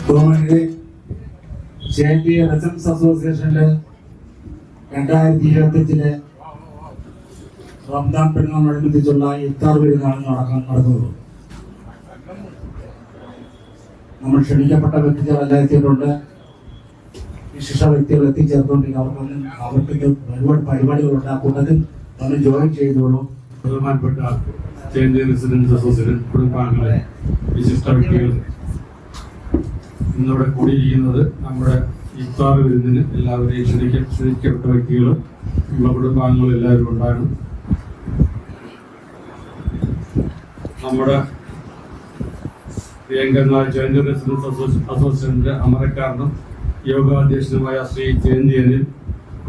Government JNT residence അസോസിയേഷനില് 2025 Ramadan പെരുന്നാളിനോടനുബന്ധിച്ചുള്ള ഇഫ്താർ വിരുന്നാണ് നടക്കുന്നത്. നമ്മൾ ക്ഷണിക്കപ്പെട്ട വ്യക്തികൾ എല്ലാം എത്തിയിട്ടുണ്ട്. വിശിഷ്ട വ്യക്തികൾ എത്തിച്ചേർന്നുകൊണ്ടിരിക്കും. അവർക്ക് ഒരുപാട് പരിപാടികളുണ്ട്. ആ കൂട്ടത്തിൽ നമ്മൾ ജോയിൻ ചെയ്തോളൂ. ബഹുമാനപ്പെട്ട JNT റെസിഡൻസ് അസോസിയേഷൻ കുടുംബാംഗങ്ങളെ, വിശിഷ്ട വ്യക്തികൾ ഇന്നിവിടെ കൂടിയിരിക്കുന്നത് നമ്മുടെ ഇഫ്താർ വിരുന്നിന് എല്ലാവരെയും ക്ഷണിക്കപ്പെട്ട വ്യക്തികളും നമ്മുടെ കുടുംബാംഗങ്ങളും എല്ലാവരും ഉണ്ടാകും. നമ്മുടെ പ്രിയങ്കരനായ JNT റെസിഡൻസ് അസോസിയേഷന്റെ അമരക്കാരനും യോഗാധ്യക്ഷനുമായ ശ്രീ ജയന്തിയനിൽ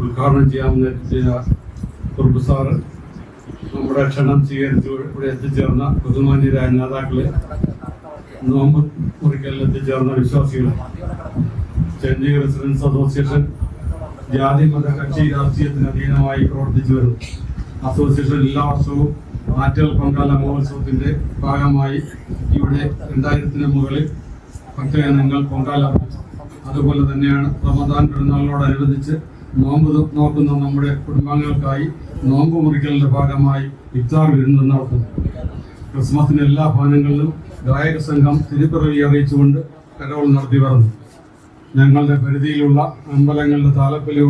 ഉദ്ഘാടനം ചെയ്യാമെന്ന് പ്രൊഫസർ നമ്മുടെ ക്ഷണം സ്വീകരിച്ച് ഇവിടെ എത്തിച്ചേർന്ന ബഹുമാന്യരായ നേതാക്കളെ, നോമ്പ് മുറിക്കലിൽ എത്തിച്ചേർന്ന വിശ്വാസികൾ, JNT റെസിഡൻസ് അസോസിയേഷൻ ജാതി മത കക്ഷി രാഷ്ട്രീയത്തിന് അധീനമായി പ്രവർത്തിച്ചു വരുന്നു. അസോസിയേഷൻ എല്ലാ വർഷവും ആറ്റുകാൽ പൊങ്കാല മഹോത്സവത്തിന്റെ ഭാഗമായി ഇവിടെ 2000-ന് മുകളിൽ ഭക്തജനങ്ങൾ പൊങ്കാല അർപ്പിച്ചു. അതുപോലെ തന്നെയാണ് റമദാൻ പെരുന്നാളിനോടനുബന്ധിച്ച് നോമ്പ് നോക്കുന്ന നമ്മുടെ കുടുംബാംഗങ്ങൾക്കായി നോമ്പ് മുറിക്കലിന്റെ ഭാഗമായി ഇഫ്താർ വിരുന്ന് നടത്തുന്നു. ക്രിസ്മസിന് എല്ലാ ഭവനങ്ങളിലും ഗായക സംഘം തിരുപ്പിറവി അറിയിച്ചുകൊണ്ട് കരോൾ നടത്തി വരുന്നു. ഞങ്ങളുടെ പരിധിയിലുള്ള അമ്പലങ്ങളുടെ താലപ്പൊലി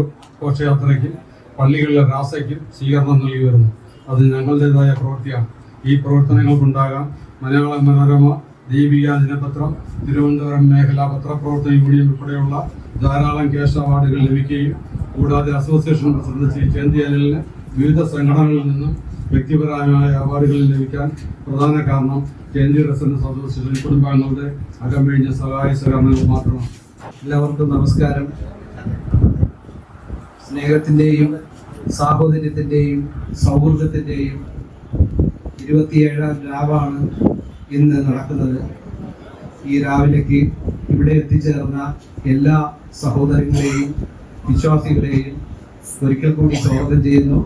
ഘോഷയാത്രയ്ക്കും പള്ളികളിലെ രാസയ്ക്കും സ്വീകരണം നൽകി വരുന്നു. അത് ഞങ്ങളുടേതായ പ്രവൃത്തിയാണ്. ഈ പ്രവർത്തനങ്ങൾക്കുണ്ടാകാം മലയാള മനോരമ, ദീപിക ദിനപത്രം, തിരുവനന്തപുരം മേഖലാ പത്രപ്രവർത്തന യൂണിയൻ ഉൾപ്പെടെയുള്ള ധാരാളം ക്യാഷ് അവാർഡുകൾ ലഭിക്കുകയും കൂടാതെ അസോസിയേഷൻ പ്രസിഡന്റ് ശ്രീ ജയന്തിയനിലിന് വിവിധ സംഘടനകളിൽ നിന്നും വ്യക്തിപരമായ അവാർഡുകൾ ലഭിക്കാൻ പ്രധാന കാരണം JNT റെസിഡൻസ് അസോസിയേഷൻ കുടുംബാംഗങ്ങളുടെ അകമഴിഞ്ഞ സഹായ സഹകരണങ്ങൾ മാത്രമാണ്. എല്ലാവർക്കും നമസ്കാരം. സ്നേഹത്തിൻ്റെയും സാഹോദര്യത്തിൻ്റെയും സൗഹൃദത്തിൻ്റെയും 27ാം രാവാണ് ഇന്ന് നടക്കുന്നത്. ഈ രാവിലേക്ക് ഇവിടെ എത്തിച്ചേർന്ന എല്ലാ സഹോദരങ്ങളെയും വിശ്വാസികളെയും ഒരിക്കൽ കൂടി സ്വാഗതം ചെയ്യുന്നു.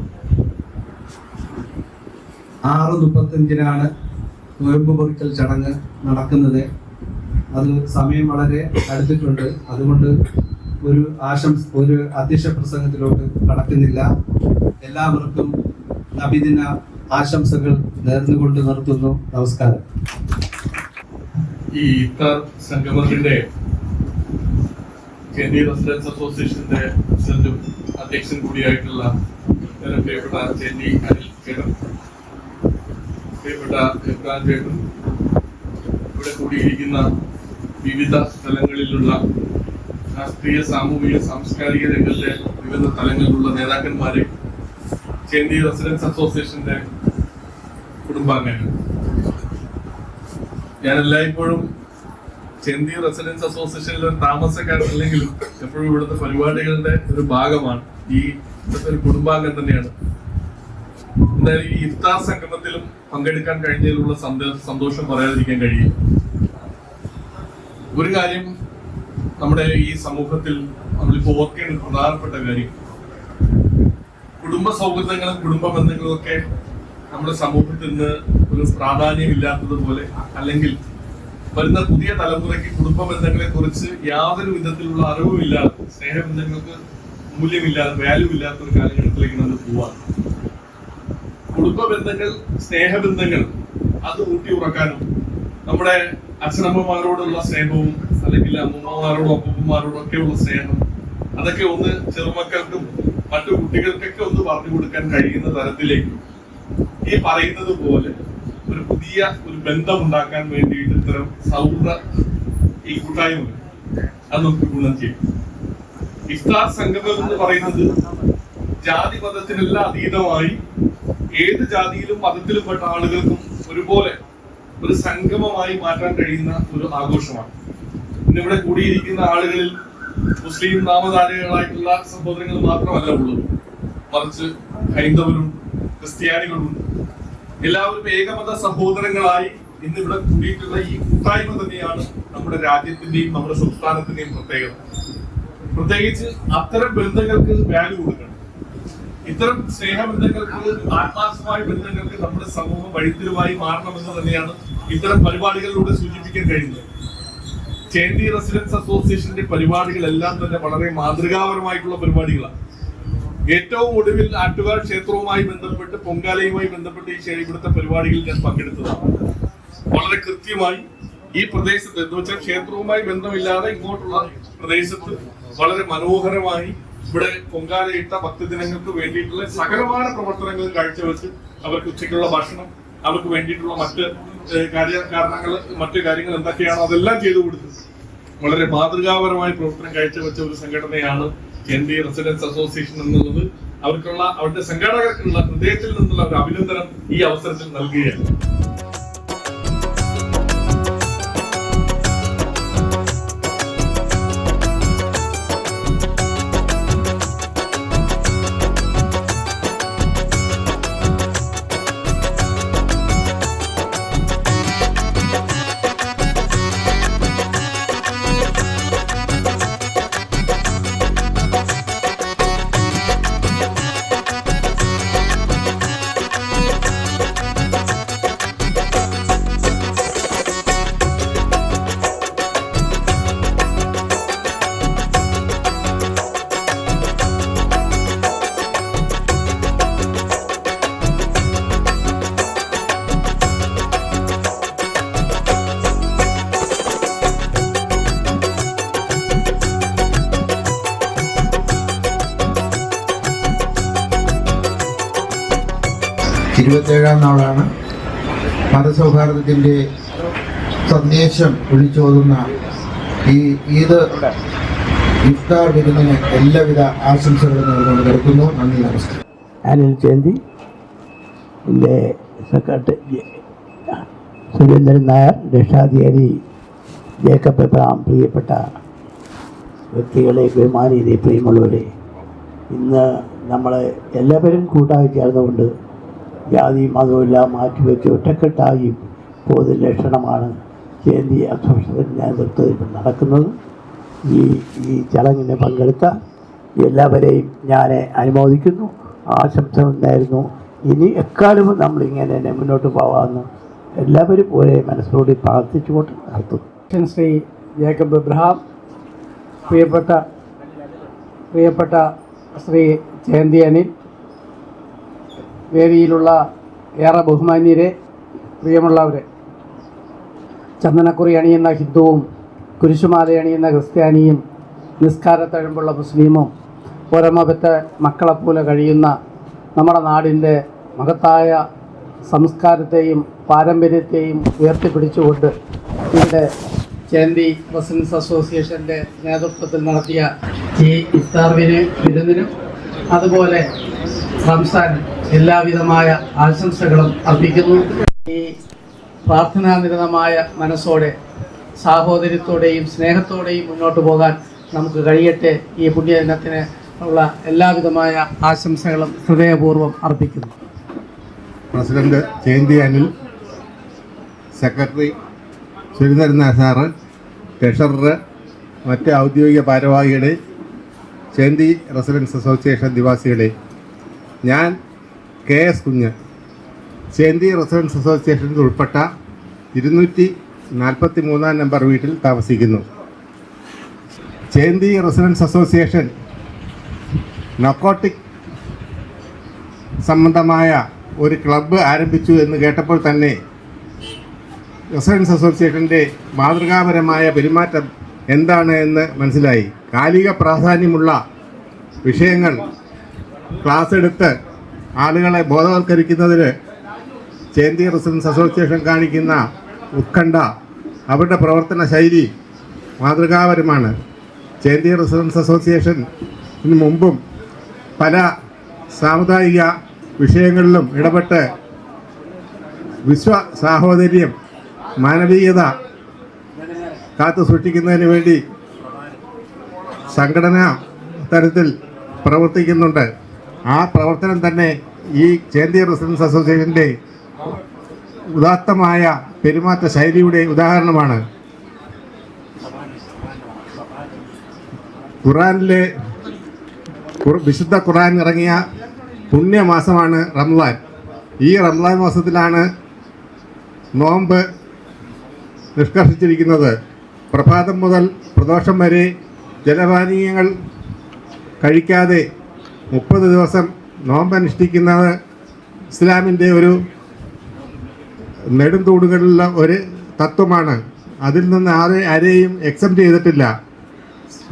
6:35-നാണ് നോയമ്പ് മുറിക്കൽ ചടങ്ങ് നടക്കുന്നത്. അത് സമയം വളരെ അടുത്തിട്ടുണ്ട്. അതുകൊണ്ട് ഒരു അധ്യക്ഷ പ്രസംഗത്തിലോട്ട് കടക്കുന്നില്ല. എല്ലാവർക്കും നബിദിന ആശംസകൾ നേർന്നുകൊണ്ട് നിർത്തുന്നു. നമസ്കാരം. ഈ ഇഫ്താർ സംഗമത്തിന്റെ JNT റെസിഡൻസ് അസോസിയേഷന്റെ പ്രസിഡന്റും അധ്യക്ഷൻ കൂടിയായിട്ടുള്ള പ്രിയപ്പെട്ട JNT അനിൽ ചേട്ടൻ, പ്രിയപ്പെട്ട ഇബ്രാഹിം ചേട്ടൻ, ഇവിടെ കൂടിയിരിക്കുന്ന വിവിധ സ്ഥലങ്ങളിലുള്ള രാഷ്ട്രീയ, സാമൂഹിക, സാംസ്കാരിക രംഗത്തെ വിവിധ തലങ്ങളിലുള്ള നേതാക്കന്മാരെ, JNT റെസിഡൻസ് അസോസിയേഷന്റെ കുടുംബാംഗങ്ങൾ, ഞാൻ എല്ലായ്പ്പോഴും JNT റെസിഡൻസ് അസോസിയേഷനിലെ താമസക്കാരനല്ലെങ്കിലും എപ്പോഴും ഇവിടുത്തെ പരിപാടികളുടെ ഒരു ഭാഗമാണ്. ഈ ഒരു കുടുംബാംഗം തന്നെയാണ്. എന്തായാലും ഈ ഇഫ്താർ സംഗമത്തിലും പങ്കെടുക്കാൻ കഴിഞ്ഞതിലുള്ള സന്തോഷം പറയാതിരിക്കാൻ കഴിയും. ഒരു കാര്യം നമ്മുടെ ഈ സമൂഹത്തിൽ നമ്മളിപ്പോ ഓർക്കേണ്ട പ്രധാനപ്പെട്ട കാര്യം, കുടുംബ സൗഹൃദങ്ങളും കുടുംബ ബന്ധങ്ങളും ഒക്കെ നമ്മുടെ സമൂഹത്തിൽ നിന്ന് ഒരു പ്രാധാന്യമില്ലാത്തതുപോലെ, അല്ലെങ്കിൽ വരുന്ന പുതിയ തലമുറയ്ക്ക് കുടുംബ ബന്ധങ്ങളെ കുറിച്ച് യാതൊരു വിധത്തിലുള്ള അറിവുമില്ലാതെ, സ്നേഹബന്ധങ്ങൾക്ക് മൂല്യമില്ലാതെ, വാല്യൂ ഇല്ലാത്ത ഒരു കാലഘട്ടത്തിലേക്ക് നമ്മൾ പോവാണ്. കുടുംബ ബന്ധങ്ങൾ, സ്നേഹബന്ധങ്ങൾ അത് ഊട്ടി ഉറക്കാനും നമ്മുടെ അച്ഛനമ്മമാരോടുള്ള സ്നേഹവും അല്ലെങ്കിൽ അമ്മൂമ്മമാരോടും അപ്പൂപ്പന്മാരോടും ഒക്കെയുള്ള സ്നേഹം, അതൊക്കെ ഒന്ന് ചെറുമക്കൾക്കും മറ്റു കുട്ടികൾക്കൊക്കെ ഒന്ന് പറഞ്ഞു കൊടുക്കാൻ കഴിയുന്ന തരത്തിലേക്ക് ഈ പറയുന്നത് പോലെ ഒരു പുതിയ ഒരു ബന്ധം ഉണ്ടാക്കാൻ വേണ്ടിയിട്ട് ഇത്തരം സൗഹൃദ ഈ കൂട്ടായ്മ അത് നമുക്ക് ഗുണം ചെയ്യും. ഇഫ്താർ സംഗമം എന്ന് പറയുന്നത് ജാതി മതത്തിനെല്ലാം അതീതമായി ഏത് ജാതിയിലും മതത്തിലും പെട്ട ആളുകൾക്കും ഒരുപോലെ ഒരു സംഗമമായി മാറ്റാൻ കഴിയുന്ന ഒരു ആഘോഷമാണ്. ഇന്നിവിടെ കൂടിയിരിക്കുന്ന ആളുകളിൽ മുസ്ലിം നാമധാരികളായിട്ടുള്ള സഹോദരങ്ങൾ മാത്രമല്ല ഉള്ളത്, മറിച്ച് ഹൈന്ദവരും ക്രിസ്ത്യാനികളും എല്ലാവരും ഏകമത സഹോദരങ്ങളായി ഇന്നിവിടെ കൂടിയിട്ടുള്ള ഈ കൂട്ടായ്മ തന്നെയാണ് നമ്മുടെ രാജ്യത്തിന്റെയും നമ്മുടെ സംസ്ഥാനത്തിന്റെയും പ്രത്യേകത. പ്രത്യേകിച്ച് അത്തരം ബന്ധങ്ങൾക്ക് വാല്യൂ കൊടുക്കണം. ഇത്തരം സ്നേഹബന്ധങ്ങൾക്ക്, ആത്മാർത്ഥമായ ബന്ധങ്ങൾക്ക് നമ്മുടെ സമൂഹം വഴിത്തിരിവായി മാറണമെന്ന് തന്നെയാണ് ഇത്തരം പരിപാടികളിലൂടെ സൂചിപ്പിക്കാൻ കഴിയുന്നത്. ചേന്തി റെസിഡൻസ് അസോസിയേഷന്റെ പരിപാടികളെല്ലാം തന്നെ വളരെ മാതൃകാപരമായിട്ടുള്ള പരിപാടികളാണ്. ഏറ്റവും ഒടുവിൽ ആറ്റുകാൽ ക്ഷേത്രവുമായി ബന്ധപ്പെട്ട് പൊങ്കാലയുമായി ബന്ധപ്പെട്ട് ഇവിടുത്തെ പരിപാടികളിൽ ഞാൻ പങ്കെടുത്തതാണ്. വളരെ കൃത്യമായി ഈ പ്രദേശത്ത് എന്ന് വെച്ചാൽ ക്ഷേത്രവുമായി ബന്ധമില്ലാതെ ഇങ്ങോട്ടുള്ള പ്രദേശത്ത് വളരെ മനോഹരമായി ഇവിടെ പൊങ്കാലയിട്ട ഭക്തജനങ്ങൾക്ക് വേണ്ടിയിട്ടുള്ള സകലമായ പ്രവർത്തനങ്ങളും കാഴ്ചവെച്ച് അവർക്ക് ഉച്ചയ്ക്കുള്ള ഭക്ഷണം, അവർക്ക് വേണ്ടിയിട്ടുള്ള മറ്റ് മറ്റു കാര്യങ്ങൾ എന്തൊക്കെയാണോ അതെല്ലാം ചെയ്തു കൊടുത്തു വളരെ മാതൃകാപരമായ പ്രവർത്തനം കാഴ്ചവെച്ച ഒരു സംഘടനയാണ് ചേന്തി റെസിഡൻസ് അസോസിയേഷൻ എന്നുള്ളത്. അവരുടെ സംഘാടകർക്കുള്ള ഹൃദയത്തിൽ നിന്നുള്ള ഒരു അഭിനന്ദനം ഈ അവസരത്തിൽ നൽകുകയാണ്. ഇരുപത്തേഴാം നാളാണ് മതസൗഹാർദ്ദത്തിൻ്റെ സന്ദേശം വിളിച്ചോതുന്ന ഈ ഈദ് ഇഫ്താർ വിരുന്നിന് എല്ലാവിധ ആശംസകളും നേർന്നുകൊണ്ട് നിർത്തുന്നു. നന്ദി, നമസ്കാരം. അനിൽ ചേന്തി, എൻ്റെ സെക്രട്ടറി സുരേന്ദ്രൻ നായർ, രക്ഷാധികാരി ജേക്കബ് എബ്രഹാം, പ്രിയപ്പെട്ട വ്യക്തികളെ, ബഹുമാനീയരെ, പ്രിയമുള്ളവരെ, ഇന്ന് നമ്മൾ എല്ലാവരും കൂട്ടായി ചേർന്നുകൊണ്ട് ജാതി മതമെല്ലാം മാറ്റിവെച്ച് ഒറ്റക്കെട്ടായി പോകുന്ന ലക്ഷണമാണ് ചേന്തി അസോസിയേഷൻ നേതൃത്വത്തിൽ നടക്കുന്നത്. ഈ ചടങ്ങിന് പങ്കെടുത്ത എല്ലാവരെയും ഞാൻ അനുമോദിക്കുന്നു, ആശംസ നേരുന്നു. ഇനി എക്കാലവും നമ്മളിങ്ങനെ തന്നെ മുന്നോട്ട് പോകാമെന്ന് എല്ലാവരും ഒരേ മനസ്സോടെ പ്രാർത്ഥിച്ചുകൊണ്ട് നടത്തുന്നു. ശ്രീ ജേക്കബ് എബ്രഹാം, പ്രിയപ്പെട്ട ശ്രീ ചേന്തി അനിൽ, വേദിയിലുള്ള ഏറെ ബഹുമാന്യരെ, പ്രിയമുള്ളവരെ, ചന്ദനക്കുറി അണിയുന്ന ഹിന്ദുവും കുരിശുമാല അണിയുന്ന ക്രിസ്ത്യാനിയും നിസ്കാരത്തഴമ്പുള്ള മുസ്ലിമും ഒരമപറ്റ മക്കളെപ്പോലെ കഴിയുന്ന നമ്മുടെ നാടിൻ്റെ മഹത്തായ സംസ്കാരത്തെയും പാരമ്പര്യത്തെയും ഉയർത്തിപ്പിടിച്ചുകൊണ്ട് ഇവിടെ ചേന്തി റെസിഡൻസ് അസോസിയേഷൻ്റെ നേതൃത്വത്തിൽ നടത്തിയ ഈ ഇഫ്താർ വിരുന്നിനും അതുപോലെ റംസാൻ എല്ലാവിധമായ ആശംസകളും അർപ്പിക്കുന്നു. ഈ പ്രാർത്ഥനാനിരതമായ മനസ്സോടെ, സാഹോദര്യത്തോടെയും സ്നേഹത്തോടെയും മുന്നോട്ട് പോകാൻ നമുക്ക് കഴിയട്ടെ. ഈ പുണ്യദിനത്തിന് ഉള്ള എല്ലാവിധമായ ആശംസകളും ഹൃദയപൂർവ്വം അർപ്പിക്കുന്നു. President Chenthi Anil, secretary Surendran Nair sir, treasurer, മറ്റ് ഔദ്യോഗിക ഭാരവാഹികളെ, ചേന്തി റെസിഡൻസ് അസോസിയേഷൻ നിവാസികളെ, ഞാൻ KS കുഞ്ഞ്, ചേന്തി റെസിഡൻസ് അസോസിയേഷനിൽ ഉൾപ്പെട്ട 243 നമ്പർ വീട്ടിൽ താമസിക്കുന്നു. ചേന്തി റെസിഡൻസ് അസോസിയേഷൻ നർക്കോട്ടിക് സംബന്ധമായ ഒരു ക്ലബ്ബ് ആരംഭിച്ചു എന്ന് കേട്ടപ്പോൾ തന്നെ റെസിഡൻസ് അസോസിയേഷൻ്റെ മാതൃകാപരമായ പെരുമാറ്റം എന്താണ് എന്ന് മനസ്സിലായി. കാലിക പ്രാധാന്യമുള്ള വിഷയങ്ങൾ ക്ലാസ് എടുത്ത് ആളുകളെ ബോധവൽക്കരിക്കുന്നതിന് ചേന്തി റെസിഡൻസ് അസോസിയേഷൻ കാണിക്കുന്ന ഉത്കണ്ഠ, അവരുടെ പ്രവർത്തന ശൈലി മാതൃകാപരമാണ്. ചേന്തി റെസിഡൻസ് അസോസിയേഷന് മുമ്പും പല സാമുദായിക വിഷയങ്ങളിലും ഇടപെട്ട് സാഹോദര്യം, മാനവീയത കാത്തു സൂക്ഷിക്കുന്നതിന് വേണ്ടി സംഘടനാ തലത്തിൽ പ്രവർത്തിക്കുന്നുണ്ട്. ആ പ്രവർത്തനം തന്നെ ഈ ചേന്തി റെസിഡൻസ് അസോസിയേഷൻ്റെ ഉദാത്തമായ പെരുമാറ്റ ശൈലിയുടെ ഉദാഹരണമാണ്. ഖുറാനിലെ വിശുദ്ധ ഖുറാൻ ഇറങ്ങിയ പുണ്യമാസമാണ് റംസാൻ. ഈ റംസാൻ മാസത്തിലാണ് നോമ്പ് നിഷ്കർഷിച്ചിരിക്കുന്നത്. പ്രഭാതം മുതൽ പ്രദോഷം വരെ ജലപാനീയങ്ങൾ കഴിക്കാതെ 30 ദിവസം നോമ്പനുഷ്ഠിക്കുന്നത് ഇസ്ലാമിൻ്റെ ഒരു നെടുന്തൂടുകളിലുള്ള ഒരു തത്വമാണ്. അതിൽ നിന്ന് ആരെയും എക്സെപ്റ്റ് ചെയ്തിട്ടില്ല.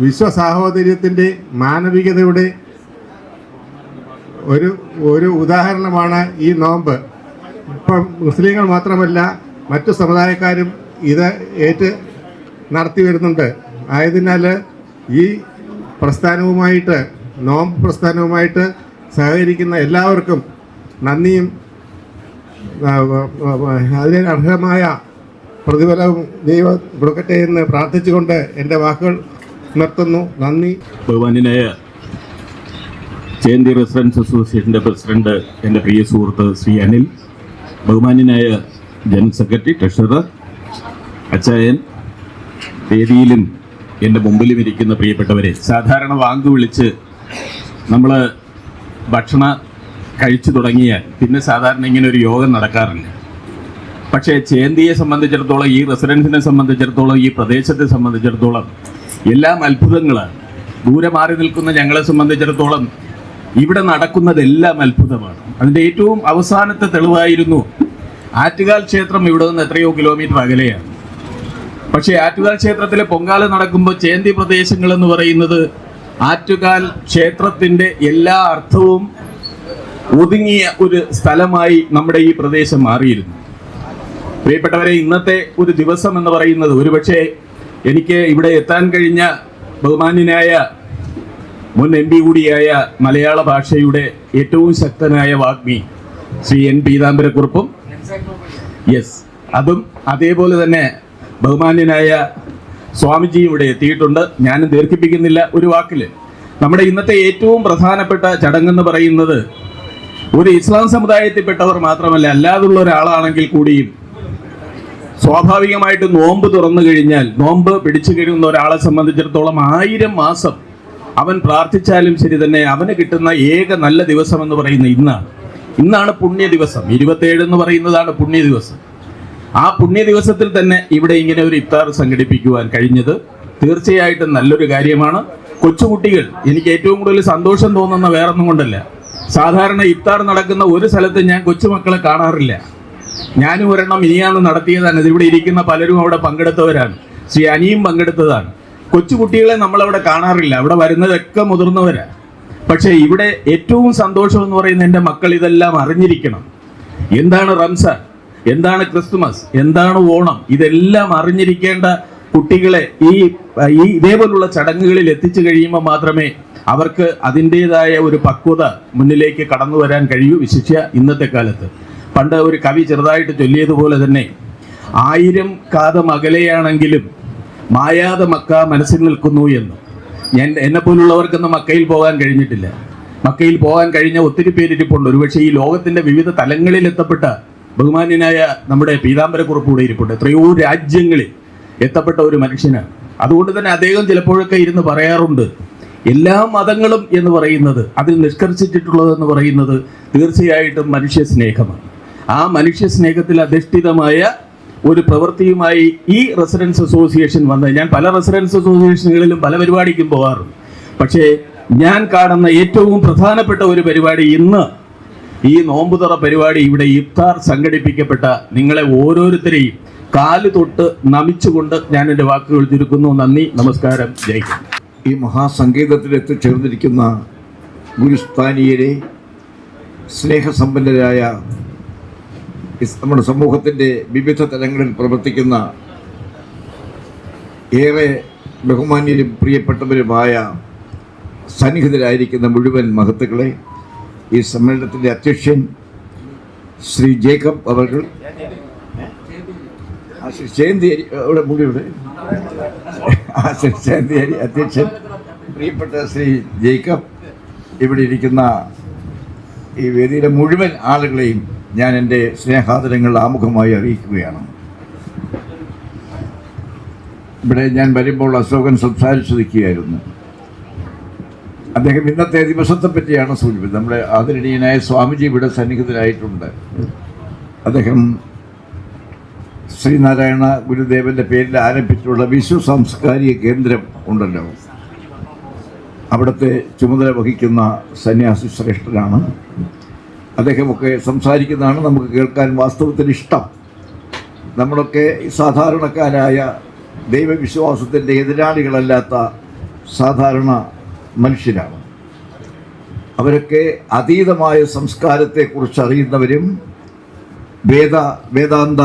വിശ്വസാഹോദര്യത്തിൻ്റെ മാനവികതയുടെ ഒരു ഉദാഹരണമാണ് ഈ നോമ്പ്. ഇപ്പം മുസ്ലിങ്ങൾ മാത്രമല്ല മറ്റു സമുദായക്കാരും ഇത് നടത്തി വരുന്നുണ്ട്. ആയതിനാൽ ഈ പ്രസ്ഥാനവുമായിട്ട് നോമ്പ് പ്രസ്ഥാനവുമായിട്ട് സഹകരിക്കുന്ന എല്ലാവർക്കും നന്ദിയും അതിന് അർഹമായ പ്രതിഫലവും ദൈവം കൊടുക്കട്ടെ എന്ന് പ്രാർത്ഥിച്ചുകൊണ്ട് എൻ്റെ വാക്കുകൾ നിർത്തുന്നു. നന്ദി. ബഹുമാന്യനായ ജയന്തി റെസിഡൻസ് അസോസിയേഷൻ്റെ പ്രസിഡന്റ് എൻ്റെ പ്രിയ സുഹൃത്ത് ശ്രീ അനിൽ, ബഹുമാന്യനായ ജനറൽ സെക്രട്ടറി, ട്രഷറർ, അച്ചായൻ, വേദിയിലും എൻ്റെ മുമ്പിലും ഇരിക്കുന്ന പ്രിയപ്പെട്ടവരെ, സാധാരണ വാങ്ക് വിളിച്ച് നമ്മൾ ഭക്ഷണം കഴിച്ചു തുടങ്ങിയാൽ പിന്നെ സാധാരണ ഇങ്ങനെ ഒരു യോഗം നടക്കാറില്ല. പക്ഷേ ജയന്തിയെ സംബന്ധിച്ചിടത്തോളം, ഈ റെസിഡൻസിനെ സംബന്ധിച്ചിടത്തോളം, ഈ പ്രദേശത്തെ സംബന്ധിച്ചിടത്തോളം എല്ലാം അത്ഭുതങ്ങളാണ്. ദൂരെ മാറി നിൽക്കുന്ന ഞങ്ങളെ സംബന്ധിച്ചിടത്തോളം ഇവിടെ നടക്കുന്നതെല്ലാം അത്ഭുതമാണ്. അതിൻ്റെ ഏറ്റവും അവസാനത്തെ തെളിവായിരുന്നു ആറ്റുകാൽ ക്ഷേത്രം ഇവിടെ നിന്ന് എത്രയോ കിലോമീറ്റർ അകലെയാണ്. പക്ഷേ ആറ്റുകാൽ ക്ഷേത്രത്തിലെ പൊങ്കാല നടക്കുമ്പോൾ ജയന്തി പ്രദേശങ്ങൾ എന്ന് പറയുന്നത് ആറ്റുകാൽ ക്ഷേത്രത്തിൻ്റെ എല്ലാ അർത്ഥവും ഒതുങ്ങിയ ഒരു സ്ഥലമായി നമ്മുടെ ഈ പ്രദേശം മാറിയിരുന്നു. പ്രിയപ്പെട്ടവരെ, ഇന്നത്തെ ഒരു ദിവസം എന്ന് പറയുന്നത്, ഒരുപക്ഷെ എനിക്ക് ഇവിടെ എത്താൻ കഴിഞ്ഞ ബഹുമാന്യനായ മുൻ MP കൂടിയായ മലയാള ഭാഷയുടെ ഏറ്റവും ശക്തനായ വാഗ്മി ശ്രീ N. പീതാംബരക്കുറുപ്പും, അതും അതേപോലെ തന്നെ ബഹുമാന്യനായ സ്വാമിജി ഇവിടെ എത്തിയിട്ടുണ്ട്. ഞാനും ദീർഘിപ്പിക്കുന്നില്ല. ഒരു വാക്കിൽ നമ്മുടെ ഇന്നത്തെ ഏറ്റവും പ്രധാനപ്പെട്ട ചടങ്ങെന്ന് പറയുന്നത് ഒരു ഇസ്ലാം സമുദായത്തിൽപ്പെട്ടവർ മാത്രമല്ല, അല്ലാതുള്ള ഒരാളാണെങ്കിൽ കൂടിയും സ്വാഭാവികമായിട്ട് നോമ്പ് തുറന്നു കഴിഞ്ഞാൽ, നോമ്പ് പിടിച്ചു കഴിയുന്ന ഒരാളെ സംബന്ധിച്ചിടത്തോളം 1000 മാസം അവൻ പ്രാർത്ഥിച്ചാലും ശരി തന്നെ അവന് കിട്ടുന്ന ഏക നല്ല ദിവസം എന്ന് പറയുന്നത് ഇന്നാണ് പുണ്യ ദിവസം. 27 എന്ന് പറയുന്നതാണ് പുണ്യ ദിവസം. ആ പുണ്യ ദിവസത്തിൽ തന്നെ ഇവിടെ ഇങ്ങനെ ഒരു ഇഫ്താർ സംഘടിപ്പിക്കുവാൻ കഴിഞ്ഞത് തീർച്ചയായിട്ടും നല്ലൊരു കാര്യമാണ്. കൊച്ചുകുട്ടികൾ, എനിക്ക് ഏറ്റവും കൂടുതൽ സന്തോഷം തോന്നുന്ന വേറൊന്നും കൊണ്ടല്ല, സാധാരണ ഇഫ്താർ നടക്കുന്ന ഒരു സ്ഥലത്ത് ഞാൻ കൊച്ചുമക്കളെ കാണാറില്ല. ഞാനും ഒരെണ്ണം ഇനിയാണ് നടത്തിയതാണ്. ഇവിടെ ഇരിക്കുന്ന പലരും അവിടെ പങ്കെടുത്തവരാണ്. ശ്രീ അനിയും പങ്കെടുത്തതാണ്. കൊച്ചുകുട്ടികളെ നമ്മളവിടെ കാണാറില്ല. അവിടെ വരുന്നതൊക്കെ മുതിർന്നവരാണ്. പക്ഷേ ഇവിടെ ഏറ്റവും സന്തോഷം എന്ന് പറയുന്നത് എൻ്റെ മക്കൾ ഇതെല്ലാം അറിഞ്ഞിരിക്കണം. എന്താണ് റംസാൻ, എന്താണ് ക്രിസ്തുമസ്, എന്താണ് ഓണം, ഇതെല്ലാം അറിഞ്ഞിരിക്കേണ്ട കുട്ടികളെ ഈ ഇതേപോലുള്ള ചടങ്ങുകളിൽ എത്തിച്ചു കഴിയുമ്പോൾ മാത്രമേ അവർക്ക് അതിൻ്റെതായ ഒരു പക്വത മുന്നിലേക്ക് കടന്നു വരാൻ കഴിയൂ. വിശിഷ്യ ഇന്നത്തെ കാലത്ത്. പണ്ട് ഒരു കവി ചെറുതായിട്ട് ചൊല്ലിയതുപോലെ തന്നെ 1000 കാതം അകലെയാണെങ്കിലും മായാതെ മക്ക മനസ്സിൽ നിൽക്കുന്നു എന്ന്. എന്നെപ്പോലുള്ളവർക്കൊന്നും മക്കയിൽ പോകാൻ കഴിഞ്ഞിട്ടില്ല. മക്കയിൽ പോകാൻ കഴിഞ്ഞ ഒത്തിരി പേരിരിപ്പുണ്ട്. ഒരുപക്ഷെ ഈ ലോകത്തിൻ്റെ വിവിധ തലങ്ങളിൽ എത്തപ്പെട്ട ബഹുമാന്യനായ നമ്മുടെ പീതാംബരക്കുറുപ്പ് കൂടെ ഇരിപ്പുണ്ട്. എത്രയോ രാജ്യങ്ങളിൽ എത്തപ്പെട്ട ഒരു മനുഷ്യനാണ്. അതുകൊണ്ട് തന്നെ അദ്ദേഹം ചിലപ്പോഴൊക്കെ ഇരുന്ന് പറയാറുണ്ട്, എല്ലാ മതങ്ങളും എന്ന് പറയുന്നത്, അതിൽ നിഷ്കർഷിച്ചിട്ടുള്ളതെന്ന് പറയുന്നത് തീർച്ചയായിട്ടും മനുഷ്യ സ്നേഹമാണ്. ആ മനുഷ്യ സ്നേഹത്തിൽ അധിഷ്ഠിതമായ ഒരു പ്രവൃത്തിയുമായി ഈ റെസിഡൻസ് അസോസിയേഷൻ വന്നത്. ഞാൻ പല റെസിഡൻസ് അസോസിയേഷനുകളിലും പല പരിപാടിക്കും പോകാറുണ്ട്. പക്ഷേ ഞാൻ കാണുന്ന ഏറ്റവും പ്രധാനപ്പെട്ട ഒരു പരിപാടി ഇന്ന് ഈ നോമ്പുതുറ പരിപാടി, ഇവിടെ ഇഫ്താർ സംഘടിപ്പിക്കപ്പെട്ട നിങ്ങളെ ഓരോരുത്തരെയും കാല് തൊട്ട് നമിച്ചുകൊണ്ട് ഞാൻ എൻ്റെ വാക്കുകൾ ചുരുക്കുന്നു. നന്ദി, നമസ്കാരം, ജയിക്കും. ഈ മഹാസംഗീതത്തിൽ എത്തിച്ചേർന്നിരിക്കുന്ന ഗുരുസ്ഥാനീയരെ, സ്നേഹസമ്പന്നരായ നമ്മുടെ സമൂഹത്തിൻ്റെ വിവിധ തലങ്ങളിൽ പ്രവർത്തിക്കുന്ന ഏറെ ബഹുമാന്യരും പ്രിയപ്പെട്ടവരുമായ സന്നിഹിതരായിരിക്കുന്ന മുഴുവൻ മഹത്തുക്കളെ, ഈ സമ്മേളനത്തിൻ്റെ അധ്യക്ഷൻ ശ്രീ ജേക്കബ് അവർ, ശ്രീ ജയന്തിയേരി ഇവിടെ മുടിയുടെ ശ്രീ ജയന്തിയേരി അധ്യക്ഷൻ, പ്രിയപ്പെട്ട ശ്രീ ജേക്കബ്, ഇവിടെ ഇരിക്കുന്ന ഈ വേദിയിലെ മുഴുവൻ ആളുകളെയും ഞാൻ എൻ്റെ സ്നേഹാദരങ്ങൾ ആമുഖമായി അറിയിക്കുകയാണ്. ഇവിടെ ഞാൻ വരുമ്പോൾ അശോകൻ സംസാരിച്ചു നിൽക്കുകയായിരുന്നു. അദ്ദേഹം ഇന്നത്തെ ദിവസത്തെ പറ്റിയാണ് സൂചിപ്പിച്ചത്. നമ്മുടെ ആദരണീയനായ സ്വാമിജി ഇവിടെ സന്നിഹിതരായിട്ടുണ്ട്. അദ്ദേഹം ശ്രീനാരായണ ഗുരുദേവന്റെ പേരിൽ ആരംഭിച്ചുള്ള വിശ്വ സാംസ്കാരിക കേന്ദ്രം ഉണ്ടല്ലോ, അവിടുത്തെ ചുമതല വഹിക്കുന്ന സന്യാസി ശ്രേഷ്ഠനാണ്. അദ്ദേഹമൊക്കെ സംസാരിക്കുന്നതാണ് നമുക്ക് കേൾക്കാൻ വാസ്തവത്തിൽ ഇഷ്ടം. നമ്മളൊക്കെ സാധാരണക്കാരായ ദൈവവിശ്വാസത്തിൻ്റെ എതിരാളികളല്ലാത്ത സാധാരണ മനുഷ്യരാണ്. അവരൊക്കെ അതീതമായ സംസ്കാരത്തെക്കുറിച്ച് അറിയുന്നവരും വേദാന്ത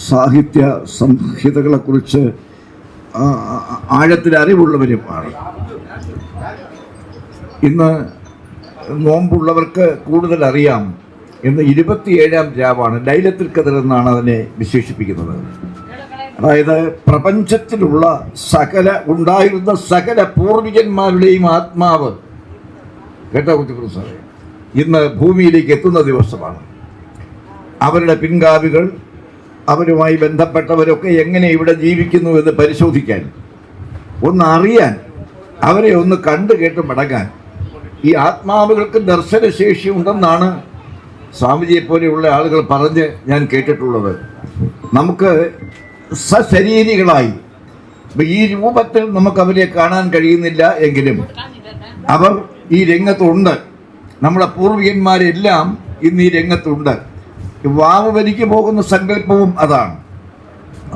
സാഹിത്യ സംഹിതകളെക്കുറിച്ച് ആഴത്തിൽ അറിവുള്ളവരുമാണ്. ഇന്ന് നോമ്പുള്ളവർക്ക് കൂടുതൽ അറിയാം എന്ന് 27-ാം രാവാണ്. ലൈലത്തുൽ ഖദർ എന്നാണ് അതിനെ വിശേഷിപ്പിക്കുന്നത്. അതായത് പ്രപഞ്ചത്തിലുള്ള ഉണ്ടായിരുന്ന സകല പൂർവികന്മാരുടെയും ആത്മാവ്, കേട്ടോ കുട്ടികൾ സാറേ, ഇന്ന് ഭൂമിയിലേക്ക് എത്തുന്ന ദിവസമാണ്. അവരുടെ പിൻഗാമികൾ, അവരുമായി ബന്ധപ്പെട്ടവരൊക്കെ എങ്ങനെ ഇവിടെ ജീവിക്കുന്നു എന്ന് പരിശോധിക്കാൻ, ഒന്ന് അറിയാൻ, അവരെ ഒന്ന് കണ്ടു കേട്ട് മടങ്ങാൻ ഈ ആത്മാവുകൾക്ക് ദർശനശേഷി ഉണ്ടെന്നാണ് സ്വാമിജിയെ പോലെയുള്ള ആളുകൾ പറഞ്ഞ് ഞാൻ കേട്ടിട്ടുള്ളത്. നമുക്ക് സശരീരികളായി ഈ രൂപത്തിൽ നമുക്ക് അവരെ കാണാൻ കഴിയുന്നില്ല എങ്കിലും അവർ ഈ രംഗത്തുണ്ട്. നമ്മുടെ പൂർവികന്മാരെല്ലാം ഇന്ന് ഈ രംഗത്തുണ്ട്. വാവ് വലിക്ക് പോകുന്ന സങ്കല്പവും അതാണ്.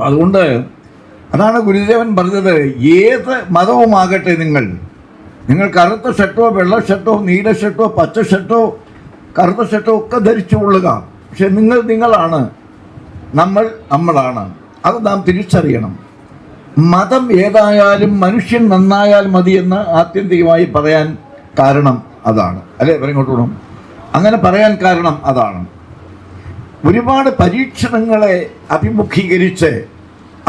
അതുകൊണ്ട് അതാണ് ഗുരുദേവൻ പറഞ്ഞത്, ഏത് മതവുമാകട്ടെ നിങ്ങൾ കറുത്ത ഷർട്ടോ വെള്ള ഷർട്ടോ നീല ഷർട്ടോ പച്ച ഷർട്ടോ കറുത്ത ഷർട്ടോ ഒക്കെ ധരിച്ചു കൊള്ളുക. പക്ഷെ നിങ്ങളാണ്, നമ്മളാണ്. അത് നാം തിരിച്ചറിയണം. മതം ഏതായാലും മനുഷ്യൻ നന്നായാൽ മതിയെന്ന് ആത്യന്തികമായി പറയാൻ കാരണം അതാണ്. അല്ലേ, ഇങ്ങോട്ട് വേണം അങ്ങനെ പറയാൻ കാരണം അതാണ്. ഒരുപാട് പരീക്ഷണങ്ങളെ അഭിമുഖീകരിച്ച്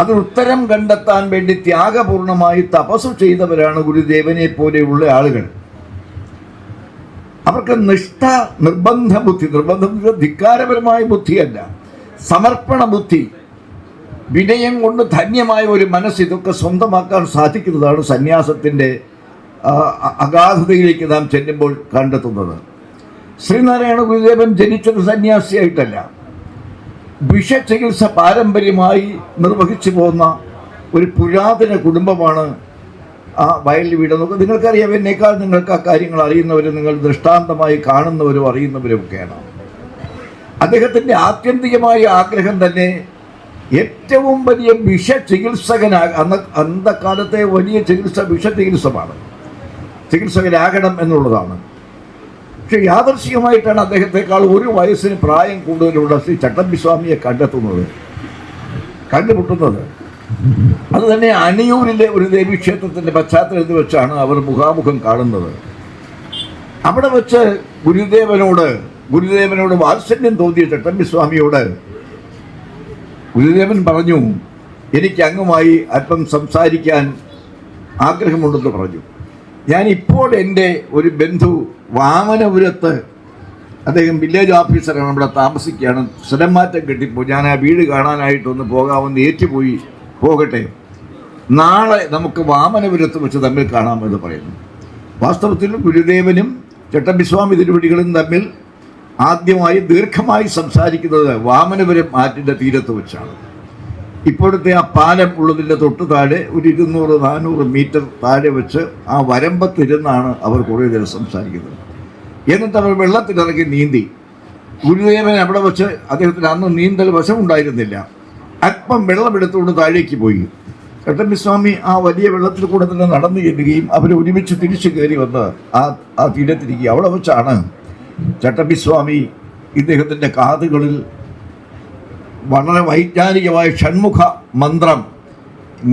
അതിന് ഉത്തരം കണ്ടെത്താൻ വേണ്ടി ത്യാഗപൂർണമായി തപസ്സു ചെയ്തവരാണ് ഗുരുദേവനെ പോലെയുള്ള ആളുകൾ. അവർക്ക് നിഷ്ഠ, നിർബന്ധ ബുദ്ധി ധിക്കാരപരമായ ബുദ്ധിയല്ല, സമർപ്പണ ബുദ്ധി, വിനയം കൊണ്ട് ധന്യമായ ഒരു മനസ്സ്, ഇതൊക്കെ സ്വന്തമാക്കാൻ സാധിക്കുന്നതാണ് സന്യാസത്തിൻ്റെ അഗാധതയിലേക്ക് നാം ചെല്ലുമ്പോൾ കണ്ടെത്തുന്നത്. ശ്രീനാരായണ ഗുരുദേവൻ ജനിച്ചത് സന്യാസിയായിട്ടല്ല, വിഷചികിത്സ പാരമ്പര്യമായി നിർവഹിച്ചു പോകുന്ന ഒരു പുരാതന കുടുംബമാണ് ആ വയലിൽ വീട്. നോക്കുക, നിങ്ങൾക്കറിയാം, എന്നേക്കാൾ നിങ്ങൾക്ക് ആ കാര്യങ്ങൾ അറിയുന്നവരും നിങ്ങൾ ദൃഷ്ടാന്തമായി കാണുന്നവരും അറിയുന്നവരും ഒക്കെയാണ്. അദ്ദേഹത്തിൻ്റെ ആത്യന്തികമായ ആഗ്രഹം തന്നെ ഏറ്റവും വലിയ അന്നക്കാലത്തെ വലിയ ചികിത്സകനാകണം എന്നുള്ളതാണ്. പക്ഷെ യാദർശികമായിട്ടാണ് അദ്ദേഹത്തെക്കാൾ ഒരു വയസ്സിന് പ്രായം കൂടുതലുള്ള ശ്രീ ചട്ടമ്പിസ്വാമിയെ കണ്ടുമുട്ടുന്നത്. അത് തന്നെ അണിയൂരിലെ ഒരു ദേവീക്ഷേത്രത്തിൻ്റെ പശ്ചാത്തലത്തിൽ വെച്ചാണ് അവർ മുഖാമുഖം കാണുന്നത്. അവിടെ വെച്ച് ഗുരുദേവനോട് വാത്സല്യം തോന്നിയ ചട്ടമ്പിസ്വാമിയോട് ഗുരുദേവൻ പറഞ്ഞു, എനിക്ക് അങ്ങുമായി അല്പം സംസാരിക്കാൻ ആഗ്രഹമുണ്ടെന്ന് പറഞ്ഞു. ഞാനിപ്പോൾ എൻ്റെ ഒരു ബന്ധു വാമനപുരത്ത്, അദ്ദേഹം വില്ലേജ് ഓഫീസറാണ്, അവിടെ താമസിക്കുകയാണ്, സ്ഥലം മാറ്റം കിട്ടിപ്പോൾ ഞാൻ ആ വീട് കാണാനായിട്ടൊന്ന് പോകാമെന്ന് പോകട്ടെ, നാളെ നമുക്ക് വാമനപുരത്ത് വെച്ച് തമ്മിൽ കാണാമെന്ന് പറയുന്നു. വാസ്തവത്തിൽ ഗുരുദേവനും ചട്ടമ്പിസ്വാമി തിരുവടികളും തമ്മിൽ ആദ്യമായി ദീർഘമായി സംസാരിക്കുന്നത് വാമനപുരം ആറ്റിൻ്റെ തീരത്ത് വെച്ചാണ്. ഇപ്പോഴത്തെ ആ പാലം ഉള്ളതിൻ്റെ തൊട്ട് താഴെ ഒരു 200-400 മീറ്റർ താഴെ വെച്ച് ആ വരമ്പത്തിരുന്നാണ് അവർ കുറേ നേരം സംസാരിക്കുന്നത്. എന്നിട്ട് അവർ വെള്ളത്തിലിറങ്ങി നീന്തി. ഗുരുദേവൻ അവിടെ വെച്ച് അദ്ദേഹത്തിന് അന്ന് നീന്തൽ വശമുണ്ടായിരുന്നില്ല. അല്പം വെള്ളമെടുത്തുകൊണ്ട് താഴേക്ക് പോയി. ചട്ടമ്പിസ്വാമി ആ വലിയ വെള്ളത്തിൽ കൂടെ തന്നെ നടന്നു ചെല്ലുകയും അവർ ഒരുമിച്ച് തിരിച്ചു കയറി വന്ന് ആ തീരത്തിരിക്കുക. അവിടെ വെച്ചാണ് ചട്ടമ്പിസ്വാമി ഇദ്ദേഹത്തിൻ്റെ കാതുകളിൽ വളരെ വൈജ്ഞാനികമായ ഷൺമുഖ മന്ത്രം,